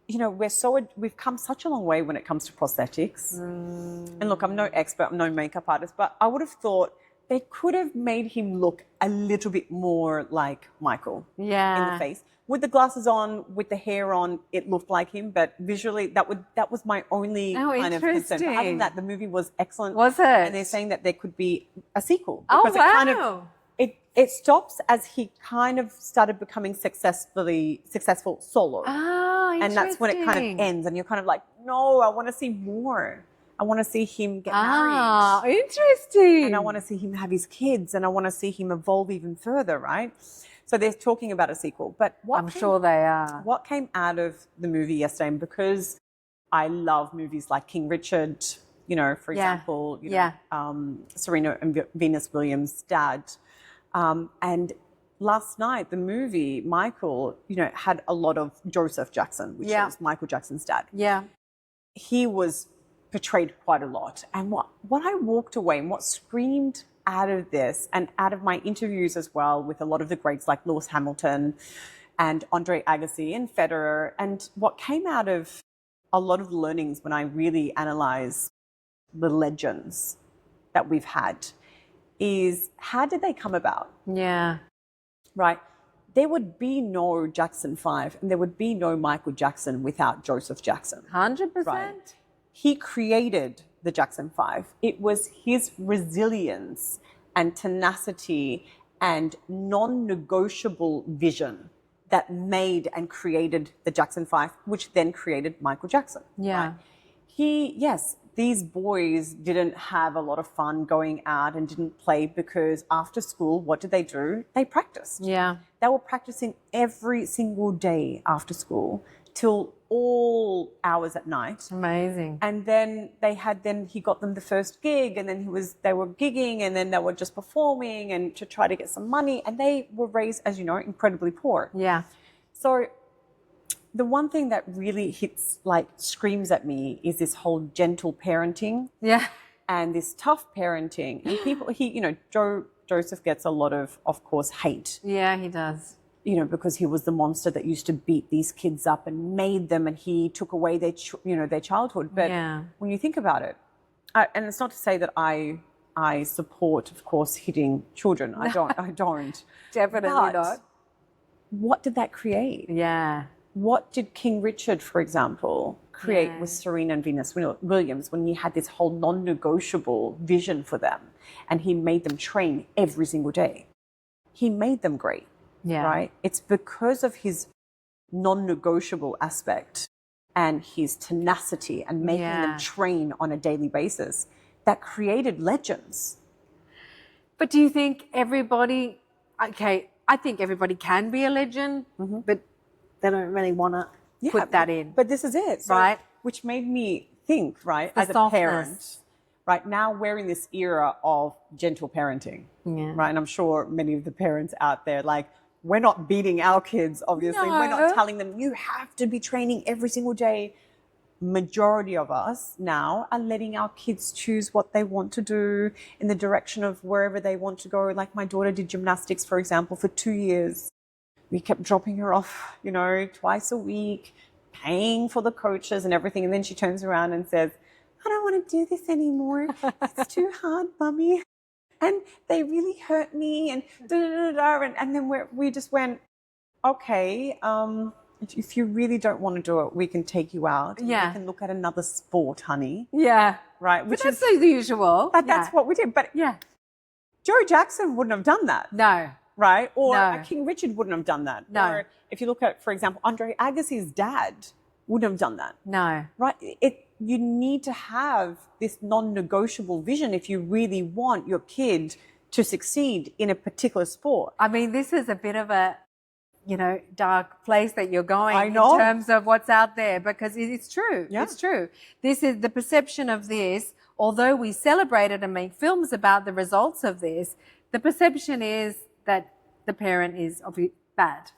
B: you know, we've come such a long way when it comes to prosthetics. And look, I'm no expert, I'm no makeup artist, but I would have thought they could have made him look a little bit more like Michael in the face. With the glasses on, with the hair on, it looked like him, but visually that was my only kind of concern. But other than that, the movie was excellent.
A: Was it?
B: And they're saying that there could be a sequel.
A: Oh,
B: Because
A: wow.
B: it stops as he kind of started becoming successful solo.
A: Oh, interesting.
B: And that's when it kind of ends, and you're kind of like, no, I want to see more. I want to see him get married.
A: Ah, interesting.
B: And I want to see him have his kids, and I want to see him evolve even further, right? So they're talking about a sequel. But
A: I'm sure they are.
B: What came out of the movie yesterday, and because I love movies like King Richard, you know, for example, you know, Serena and Venus Williams' dad. And last night, the movie, Michael, you know, had a lot of Joseph Jackson, which is Michael Jackson's dad.
A: Yeah.
B: He was portrayed quite a lot. And what I walked away and what screamed out of this and out of my interviews as well with a lot of the greats like Lewis Hamilton and Andre Agassi and Federer, and what came out of a lot of learnings when I really analyze the legends that we've had is, how did they come about?
A: Yeah.
B: Right? There would be no Jackson 5 and there would be no Michael Jackson without Joseph Jackson.
A: 100%.
B: Right? He created the Jackson 5. It was his resilience and tenacity and non-negotiable vision that made and created the Jackson 5, which then created Michael Jackson.
A: Yeah.
B: Right? These boys didn't have a lot of fun going out and didn't play because after school, what did they do? They practiced.
A: Yeah.
B: They were practicing every single day after school till all hours at night.
A: Amazing.
B: And then he got them the first gig, and then they were gigging, and then they were just performing and to try to get some money. And they were raised, as you know, incredibly poor.
A: Yeah.
B: So the one thing that really screams at me is this whole gentle parenting.
A: Yeah.
B: And this tough parenting. And people, Joseph gets a lot of course, hate.
A: Yeah, he does.
B: You know, because he was the monster that used to beat these kids up and made them, and he took away their childhood. But when you think about it, and it's not to say that I support, of course, hitting children. I don't.
A: Definitely not.
B: what did that create?
A: Yeah.
B: What did King Richard, for example, create with Serena and Venus Williams when he had this whole non-negotiable vision for them and he made them train every single day? He made them great, right? It's because of his non-negotiable aspect and his tenacity and making them train on a daily basis that created legends.
A: But do you think everybody, okay, I think everybody can be a legend, but they don't really want to put that in.
B: But this is it,
A: right?
B: Which made me think, right, as
A: softness.
B: a parent, right, now we're in this era of gentle parenting, right? And I'm sure many of the parents out there, like, we're not beating our kids, obviously.
A: No.
B: We're not telling them, you have to be training every single day. Majority of us now are letting our kids choose what they want to do in the direction of wherever they want to go. Like my daughter did gymnastics, for example, for 2 years. We kept dropping her off, you know, twice a week, paying for the coaches and everything. And then she turns around and says, I don't want to do this anymore. It's too hard, Mummy. And they really hurt me. And and then we just went, okay, if you really don't want to do it, we can take you out.
A: Yeah.
B: We can look at another sport, honey.
A: Yeah.
B: Right.
A: But that's the usual.
B: That's what we did. But Joe Jackson wouldn't have done that.
A: No.
B: Right? Or King Richard wouldn't have done that.
A: No.
B: Or if you look at, for example, Andre Agassi's dad wouldn't have done that.
A: No.
B: Right? You need to have this non-negotiable vision if you really want your kid to succeed in a particular sport.
A: I mean, this is a bit of a, you know, dark place that you're going in terms of what's out there, because it's true. Yeah. It's true. This is the perception of this. Although we celebrate it and make films about the results of this, the perception is that the parent is bad,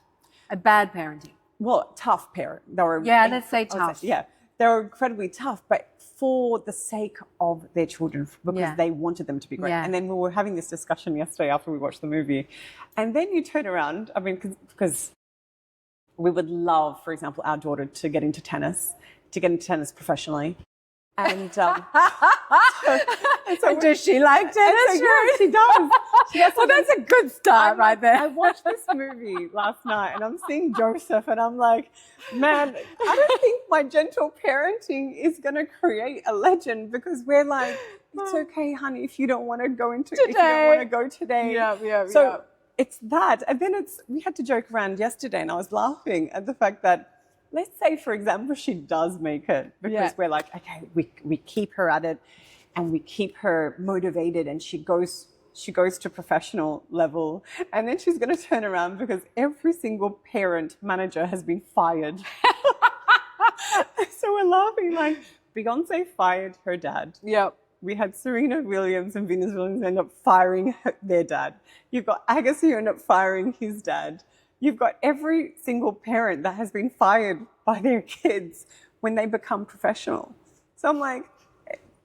A: a bad parenting.
B: Well, tough parent.
A: Let's say tough.
B: They were incredibly tough, but for the sake of their children, because they wanted them to be great. Yeah. And then we were having this discussion yesterday after we watched the movie. And then you turn around, I mean, because we would love, for example, our daughter to get into tennis professionally. And so
A: does she like tennis?
B: Yes, she does.
A: Well, that's a good start right there.
B: I watched this movie last night and I'm seeing Joseph and I'm like, man, I don't think my gentle parenting is going to create a legend, because we're like, it's okay, honey, if you don't want to go today. So it's that. And then we had to joke around yesterday and I was laughing at the fact that, let's say, for example, she does make it, because we're like, okay, we keep her at it and we keep her motivated, and she goes to professional level, and then she's going to turn around because every single parent manager has been fired. So we're laughing, like, Beyonce fired her dad.
A: Yep.
B: We had Serena Williams and Venus Williams end up firing their dad. You've got Agassi who end up firing his dad. You've got every single parent that has been fired by their kids when they become professional. So I'm like,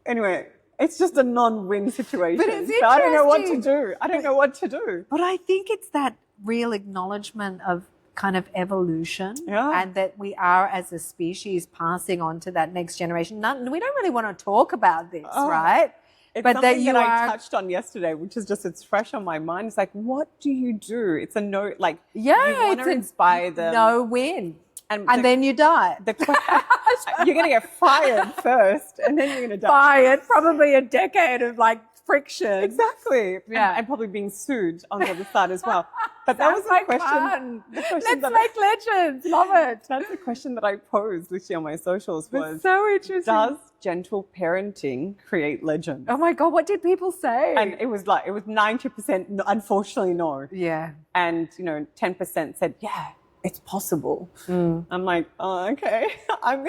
B: anyway, it's just a non-win situation.
A: But it's
B: so I don't know what to do.
A: But I think it's that real acknowledgement of kind of evolution, and that we are, as a species, passing on to that next generation. We don't really want to talk about this, right?
B: It's but something that I touched on yesterday, which is just, it's fresh on my mind. It's like, what do you do? It's a no, like, you want to inspire them.
A: No win. And then you die.
B: You're going to get fired first, and then you're going to die.
A: Fired, probably a decade of like friction.
B: Exactly. Yeah. And probably being sued on the other side as well. But that was my question.
A: Let's make legends. Love it.
B: That's the question that I posed literally on my socials was,
A: that's so interesting.
B: Does gentle parenting create legends?
A: Oh my God, what did people say?
B: And it was 90%, unfortunately, no.
A: Yeah.
B: And, 10% said, yeah, it's possible. I'm like, oh, okay. I'm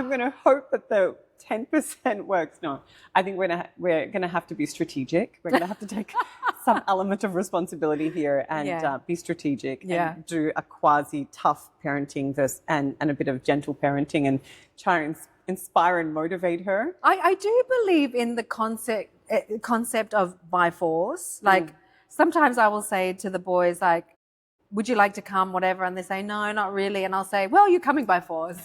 B: gonna hope that the 10% works. No, I think we're gonna have to be strategic. We're gonna have to take some element of responsibility here and be strategic and do a quasi tough parenting and a bit of gentle parenting and try and inspire and motivate her.
A: I do believe in the concept of by force. Like sometimes I will say to the boys, like, would you like to come, whatever? And they say, no, not really. And I'll say, well, you're coming by force.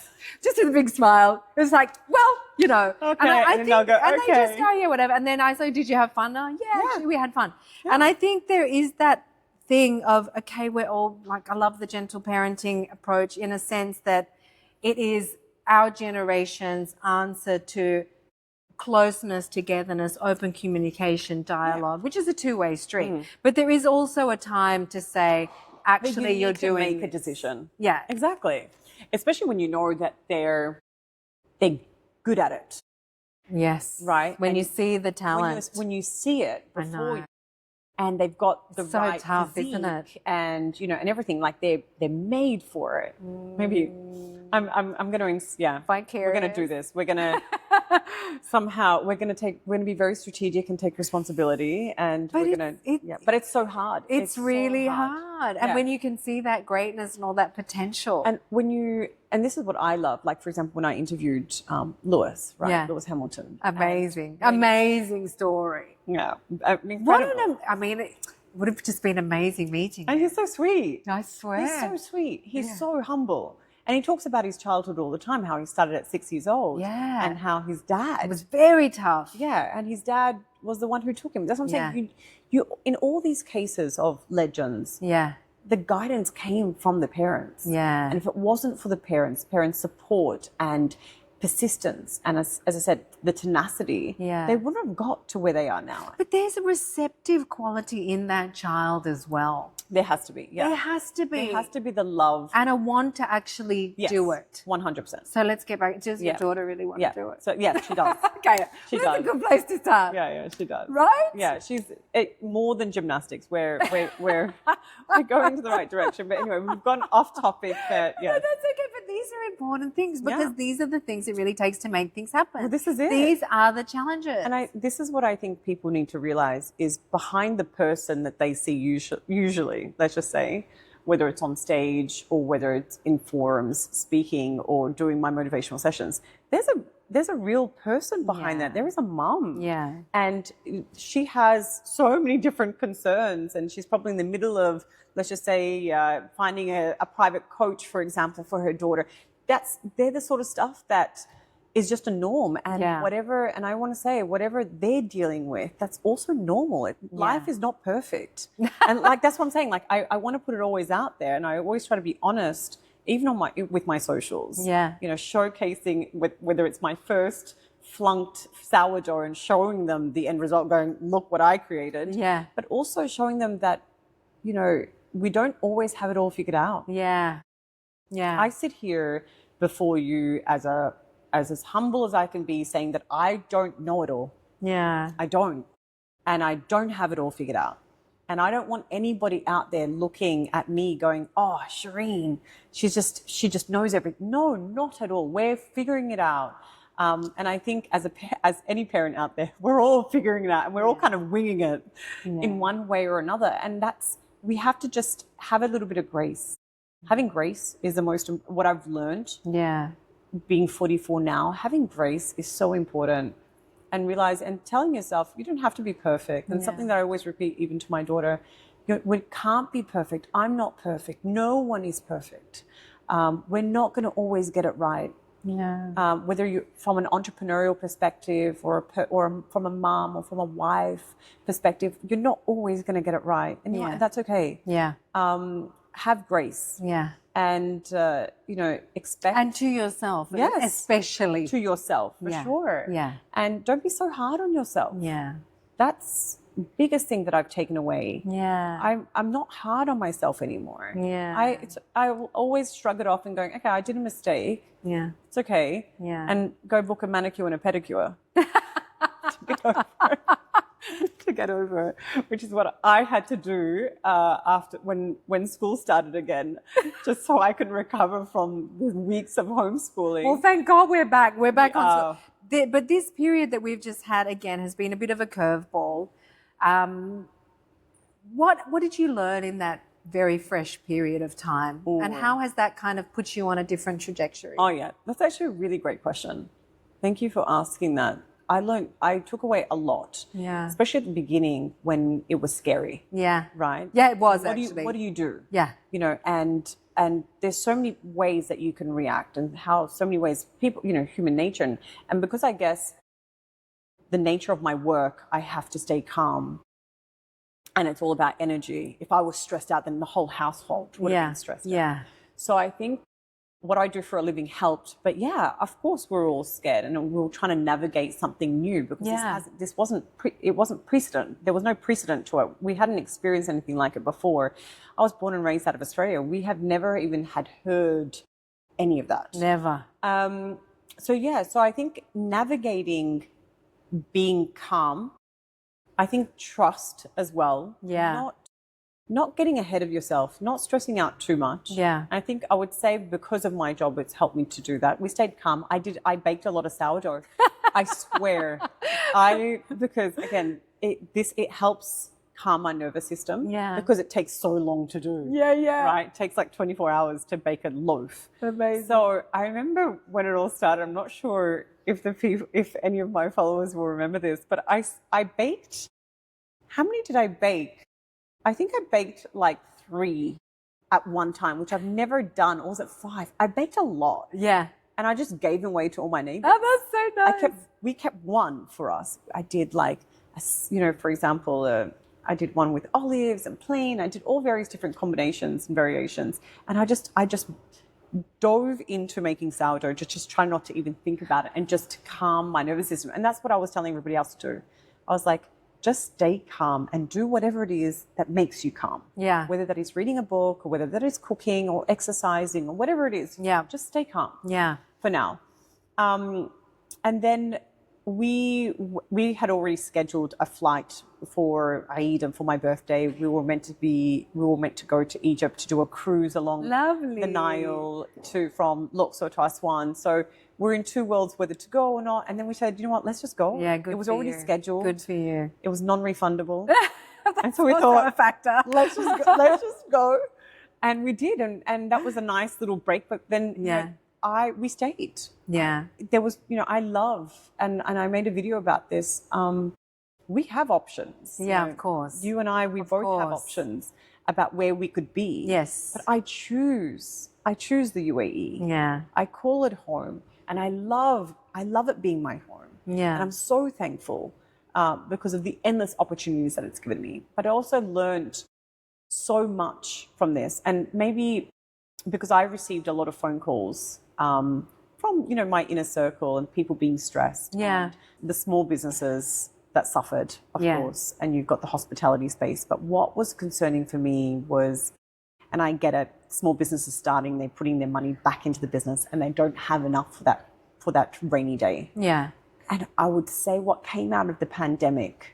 A: Just with a big smile. It's like, well,
B: Okay.
A: And they just go, yeah, whatever. And then I say, did you have fun? Yeah, actually, we had fun. Yeah. And I think there is that thing of, okay, we're all like, I love the gentle parenting approach in a sense that it is our generation's answer to closeness, togetherness, open communication, dialogue, which is a two-way street. But there is also a time to say, actually, you're doing
B: make a decision.
A: Yeah,
B: Exactly. Especially when you know that they're good at it.
A: yes,
B: right?
A: When
B: And
A: you see the talent,
B: when you see it
A: I
B: before
A: know.
B: you, and they've got the
A: So
B: right
A: tough,
B: physique
A: isn't it?
B: and and everything, like they're made for it. Maybe I'm going to we're going to do this. We're going to somehow we're going to be very strategic and take responsibility, and
A: But
B: we're going to but it's so hard.
A: It's really
B: so
A: hard. And
B: Yeah.
A: when you can see that greatness and all that potential.
B: And this is what I love. Like, for example, when I interviewed Lewis, right?
A: Yeah.
B: Lewis Hamilton.
A: Amazing story.
B: Yeah.
A: What
B: Incredible.
A: it would have just been amazing meeting
B: And
A: him.
B: he's so sweet.
A: I swear.
B: He's so sweet. He's so humble. And he talks about his childhood all the time, how he started at 6 years old.
A: Yeah.
B: And how his dad
A: It was very tough.
B: Yeah, and his dad was the one who took him. That's what I'm saying. You in all these cases of legends,
A: Yeah.
B: the guidance came from the parents.
A: Yeah.
B: And if it wasn't for the parents' support and persistence, and as I said, the tenacity,
A: Yeah.
B: they wouldn't have got to where they are now.
A: But there's a receptive quality in that child as well.
B: There has to be. Yeah.
A: There has to be.
B: There has to be the love.
A: And a want to actually do it.
B: 100%.
A: So let's get back. Does your daughter really want to do it?
B: So, yeah, she does.
A: Okay.
B: She
A: That's
B: does.
A: a good place to start.
B: Yeah, she does.
A: Right?
B: Yeah, she's more than gymnastics. We're going to the right direction. But anyway, we've gone off topic. But
A: No, that's okay. But these are important things because these are the things it really takes to make things happen.
B: Well, this is it.
A: These are the challenges.
B: And this is what I think people need to realize is behind the person that they see usually, let's just say, whether it's on stage or whether it's in forums speaking or doing my motivational sessions, there's a real person behind that. There is a mum.
A: Yeah.
B: And she has so many different concerns, and she's probably in the middle of, let's just say, finding a private coach, for example, for her daughter. They're the sort of stuff that is just a norm, and and I want to say, whatever they're dealing with, that's also normal. Life is not perfect. And like, that's what I'm saying. Like, I want to put it always out there, and I always try to be honest, even on with my socials.
A: Yeah.
B: Showcasing whether it's my first flunked sourdough and showing them the end result, going, look what I created.
A: Yeah.
B: But also showing them that, we don't always have it all figured out.
A: Yeah. Yeah.
B: I sit here before you as humble as I can be, saying that I don't know it all.
A: Yeah.
B: I don't. And I don't have it all figured out. And I don't want anybody out there looking at me going, oh, Shereen, she just knows everything. No, not at all. We're figuring it out. And I think as any parent out there, we're all figuring it out, and we're all kind of winging it in one way or another. And we have to just have a little bit of grace. Having grace is what I've learned.
A: Yeah.
B: Being 44 now, having grace is so important, and telling yourself you don't have to be perfect. And something that I always repeat, even to my daughter, we can't be perfect. I'm not perfect. No one is perfect. We're not going to always get it right.
A: Yeah.
B: Whether you're from an entrepreneurial perspective or from a mom or from a wife perspective, you're not always going to get it right. And that's okay.
A: Yeah.
B: Have grace.
A: Yeah.
B: And, expect.
A: And to yourself.
B: Yes.
A: Especially.
B: To yourself, for sure.
A: Yeah.
B: And don't be so hard on yourself.
A: Yeah.
B: That's the biggest thing that I've taken away.
A: Yeah.
B: I'm not hard on myself anymore.
A: Yeah.
B: I will always shrug it off and going, okay, I did a mistake.
A: Yeah.
B: It's okay.
A: Yeah.
B: And go book a manicure and a pedicure. To get over it, which is what I had to do after when school started again, just so I can recover from the weeks of homeschooling.
A: Well, thank God we're back. We're back on. But this period that we've just had again has been a bit of a curveball. What did you learn in that very fresh period of time, and how has that kind of put you on a different trajectory?
B: Oh yeah, that's actually a really great question. Thank you for asking that. I took away a lot.
A: Yeah.
B: Especially at the beginning when it was scary.
A: Yeah.
B: Right?
A: Yeah, it was
B: What do you do?
A: Yeah.
B: And there's so many ways that you can react, and so many ways people, human nature. And because I guess the nature of my work, I have to stay calm. And it's all about energy. If I was stressed out, then the whole household would have been stressed out.
A: Yeah.
B: So I think what I do for a living helped. But yeah, of course, we're all scared, and we were trying to navigate something new because this wasn't precedent. There was no precedent to it. We hadn't experienced anything like it before. I was born and raised out of Australia. We have never even had heard any of that.
A: Never.
B: So I think navigating being calm, I think trust as well.
A: Yeah.
B: Not getting ahead of yourself, not stressing out too much.
A: Yeah.
B: I think I would say because of my job, it's helped me to do that. We stayed calm. I baked a lot of sourdough. I swear. Because again, it helps calm my nervous system.
A: Yeah.
B: Because it takes so long to do.
A: Yeah.
B: Right? It takes like 24 hours to bake a loaf.
A: Amazing.
B: So I remember when it all started, I'm not sure if any of my followers will remember this, but I baked, how many did I bake? I think I baked like 3 at one time, which I've never done. Or was it 5? I baked a lot.
A: Yeah.
B: And I just gave them away to all my neighbors.
A: Oh, that's so nice.
B: We kept one for us. I did like, for example, I did one with olives and plain. I did all various different combinations and variations. And I just dove into making sourdough, just try not to even think about it and just to calm my nervous system. And that's what I was telling everybody else to do. I was like, just stay calm and do whatever it is that makes you calm.
A: Yeah.
B: Whether that is reading a book or whether that is cooking or exercising or whatever it is.
A: Yeah.
B: Just stay calm.
A: Yeah.
B: For now. And then we had already scheduled a flight for Eid and for my birthday. We were meant to go to Egypt to do a cruise along the Nile from Luxor to Aswan. So we're in two worlds, whether to go or not. And then we said, you know what, let's just go.
A: Yeah, good.
B: It was
A: for
B: already
A: you.
B: scheduled.
A: Good for you.
B: It was non-refundable.
A: And
B: so we thought,
A: a factor.
B: let's just go. And we did, and that was a nice little break. But then we stayed.
A: Yeah.
B: There was, I love, and I made a video about this. We have options.
A: Yeah, of course.
B: You and I, we both have options about where we could be.
A: Yes.
B: But I choose the UAE.
A: Yeah.
B: I call it home, and I love it being my home.
A: Yeah.
B: And I'm so thankful because of the endless opportunities that it's given me. But I also learned so much from this, and maybe because I received a lot of phone calls from my inner circle and people being stressed.
A: Yeah.
B: And the small businesses that suffered, of course, and you've got the hospitality space. But what was concerning for me was, and I get it, small businesses starting, they're putting their money back into the business and they don't have enough for that rainy day.
A: Yeah.
B: And I would say what came out of the pandemic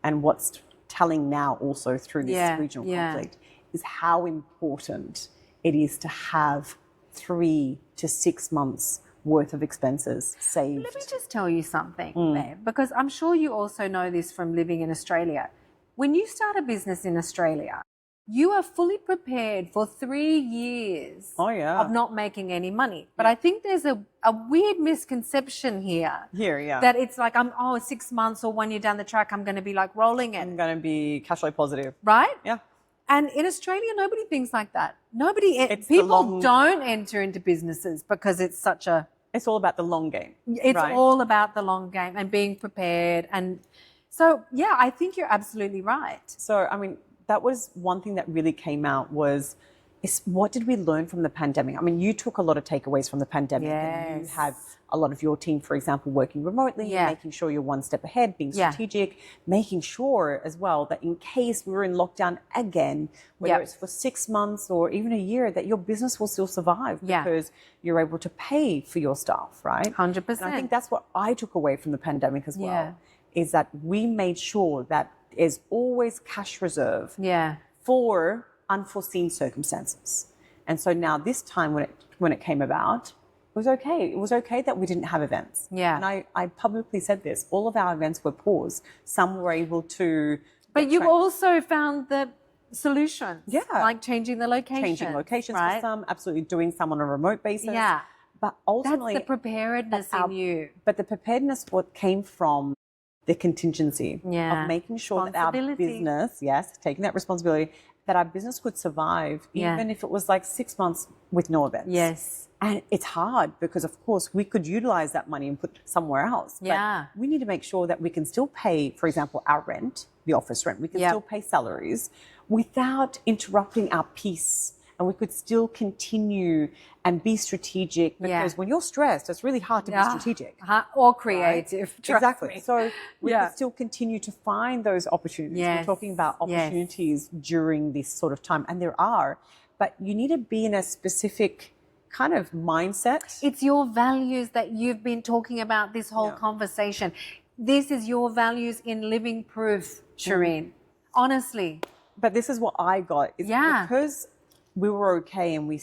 B: and what's telling now also through this regional conflict is how important it is to have 3 to 6 months worth of expenses saved.
A: Let me just tell you something, babe, because I'm sure you also know this from living in Australia. When you start a business in Australia, you are fully prepared for 3 years of not making any money. But I think there's a weird misconception here. That it's like, 6 months or 1 year down the track, I'm going to be like rolling it.
B: I'm going to be cash flow positive.
A: Right?
B: Yeah.
A: And in Australia, nobody thinks like that. People don't enter into businesses because it's such a...
B: It's all about the long game.
A: It's all about the long game and being prepared. And so, I think you're absolutely right.
B: So, that was one thing that really came out was what did we learn from the pandemic? You took a lot of takeaways from the pandemic.
A: Yes.
B: And you had a lot of your team, for example, working remotely, and making sure you're one step ahead, being strategic, making sure as well that in case we were in lockdown again, whether it's for 6 months or even a year, that your business will still survive because you're able to pay for your staff, right?
A: 100%.
B: And I think that's what I took away from the pandemic as well, is that we made sure that there's always cash reserve for unforeseen circumstances. And so now this time when it came about, it was okay. It was okay that we didn't have events. Yeah. And I publicly said this. All of our events were paused. Some were able to...
A: But you also found the solutions. Yeah. Like changing the location.
B: Changing locations for some, absolutely doing some on a remote basis.
A: Yeah.
B: But ultimately...
A: That's the preparedness in you.
B: But the preparedness, what came from the contingency of making sure that our business, taking that responsibility, that our business could survive,
A: Yeah.
B: even if it was like 6 months with no events.
A: Yes.
B: And it's hard because, of course, we could utilize that money and put it somewhere else.
A: Yeah.
B: But we need to make sure that we can still pay, for example, our rent, the office rent. We can
A: Yep.
B: still pay salaries without interrupting our peace. And we could still continue and be strategic, because when you're stressed, it's really hard to be strategic.
A: Or creative.
B: Right?
A: Trust
B: Exactly.
A: me.
B: So we
A: Yeah.
B: could still continue to find those opportunities.
A: Yes.
B: We're talking about opportunities during this sort of time, and there are, but you need to be in a specific kind of mindset.
A: It's your values that you've been talking about this whole conversation. This is your values in living proof, Shereen. Honestly.
B: But this is what I got. Is because we were okay and we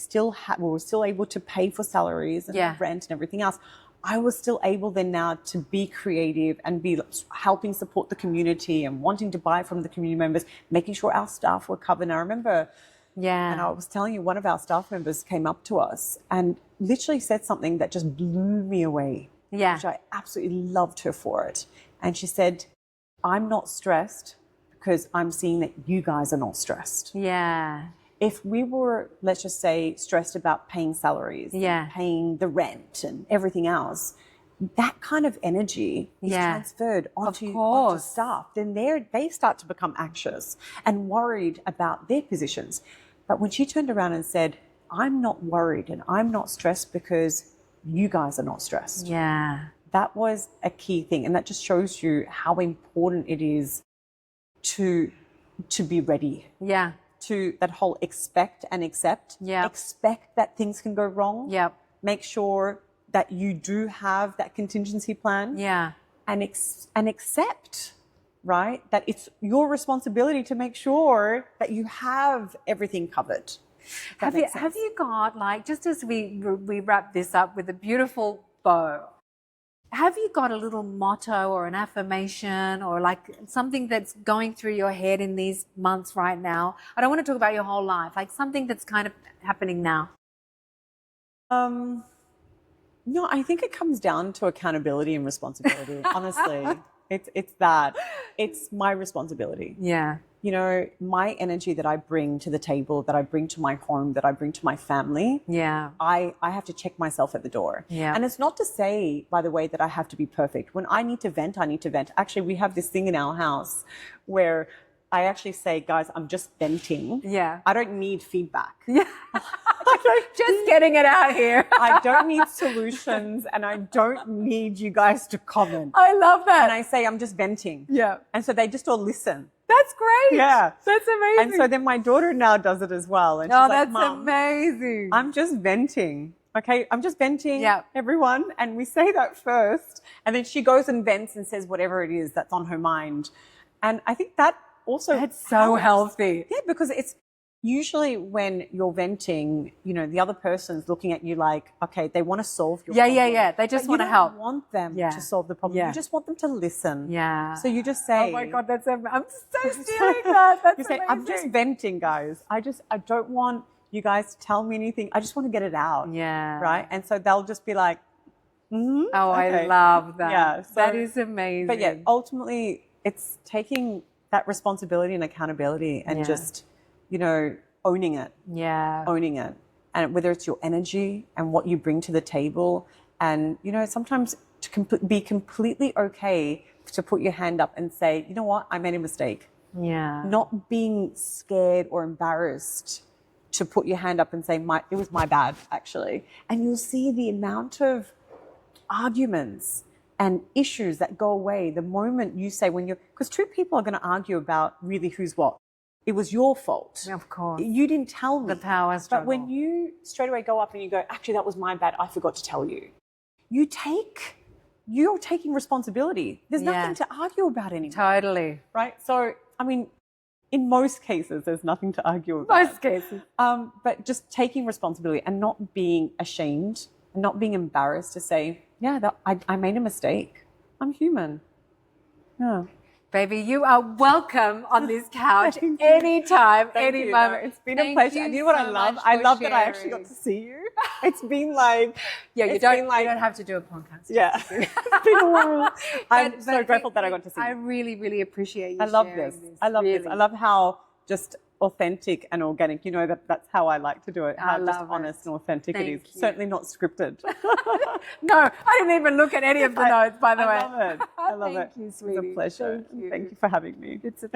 B: were still able to pay for salaries and rent and everything else. I was still able then now to be creative and be helping support the community and wanting to buy from the community members, making sure our staff were covered. And I remember, and I was telling you, one of our staff members came up to us and literally said something that just blew me away.
A: Yeah.
B: Which I absolutely loved her for it. And she said, "I'm not stressed because I'm seeing that you guys are not stressed."
A: Yeah.
B: If we were, let's just say, stressed about paying salaries, and paying the rent and everything else, that kind of energy is transferred onto staff. Then they start to become anxious and worried about their positions. But when she turned around and said, "I'm not worried and I'm not stressed because you guys are not stressed."
A: Yeah.
B: That was a key thing. And that just shows you how important it is to be ready.
A: Yeah.
B: To that whole expect and accept.
A: Yeah.
B: Expect that things can go wrong.
A: Yep.
B: Make sure that you do have that contingency plan.
A: Yeah.
B: And accept, right, that it's your responsibility to make sure that you have everything covered.
A: Have you got, like, just as we wrap this up with a beautiful bow, have you got a little motto or an affirmation or like something that's going through your head in these months right now? I don't want to talk about your whole life, like something that's kind of happening now.
B: No, I think it comes down to accountability and responsibility. Honestly, it's that. It's my responsibility.
A: Yeah.
B: You know, my energy that I bring to the table, that I bring to my home, that I bring to my family.
A: Yeah.
B: I have to check myself at the door.
A: Yeah.
B: And it's not to say, by the way, that I have to be perfect. When I need to vent, I need to vent. Actually, we have this thing in our house where I actually say, "Guys, I'm just venting.
A: Yeah.
B: I don't need feedback."
A: Yeah. Just getting it out here.
B: I don't need solutions and I don't need you guys to comment.
A: I love that.
B: And I say, "I'm just venting."
A: Yeah.
B: And so they just all listen.
A: That's great.
B: Yeah.
A: That's amazing.
B: And so then my daughter now does it as well. And she's
A: oh,
B: like,
A: that's
B: "Mom,
A: amazing.
B: I'm just venting. Okay, I'm just venting,
A: Yeah.
B: everyone." And we say that first. And then she goes and vents and says whatever it is that's on her mind. And I think that also
A: That's so
B: helps.
A: healthy.
B: Yeah, because it's usually when you're venting, you know, the other person's looking at you like, okay, they want to solve your problem.
A: Yeah. They just want to help.
B: You don't want them
A: Yeah.
B: to solve the problem.
A: Yeah.
B: You just want them to listen.
A: Yeah.
B: So you just say,
A: Oh my God, I'm so stealing that. That's
B: you say,
A: amazing.
B: "I'm just venting, guys. I don't want you guys to tell me anything. I just want to get it out."
A: Yeah.
B: Right? And so they'll just be like,
A: Oh,
B: okay.
A: I love that.
B: Yeah, so-
A: that is amazing.
B: But yeah, ultimately, it's taking that responsibility and accountability and just, you know, owning it.
A: Yeah.
B: Owning it. And whether it's your energy and what you bring to the table. And, you know, sometimes to be completely okay to put your hand up and say, "You know what, I made a mistake."
A: Yeah.
B: Not being scared or embarrassed to put your hand up and say, "It was my bad, actually." And you'll see the amount of arguments and issues that go away the moment you say, because two people are going to argue about really who's what. It was your fault.
A: Of course.
B: You didn't tell me.
A: The power struggle.
B: But when you straight away go up and you go, "Actually, that was my bad. I forgot to tell you." You're taking responsibility. There's nothing to argue about anymore.
A: Totally.
B: Right? So, I mean, in most cases, there's nothing to argue about.
A: Most cases.
B: But just taking responsibility and not being ashamed and not being embarrassed to say, "Yeah, I made a mistake. I'm human." Yeah.
A: Baby, you are welcome on this couch anytime, any moment.
B: It's been a pleasure. And you know what I love? I love that I actually got to see you. It's been like...
A: Yeah, you don't have to do a podcast.
B: Yeah. It's been a while. I'm so grateful that I got to see you.
A: I really, really appreciate you
B: I love
A: sharing
B: this. I love this.
A: really.
B: I love how just authentic and organic. You know, that's how I like to do it. How just
A: love
B: honest
A: it.
B: and authentic it
A: Thank
B: is.
A: you.
B: Certainly not scripted.
A: No, I didn't even look at any of the notes, by the way.
B: I love it. I love
A: Thank
B: it.
A: you,
B: It's
A: sweetie.
B: a pleasure.
A: Thank you.
B: Thank you for having me.
A: It's a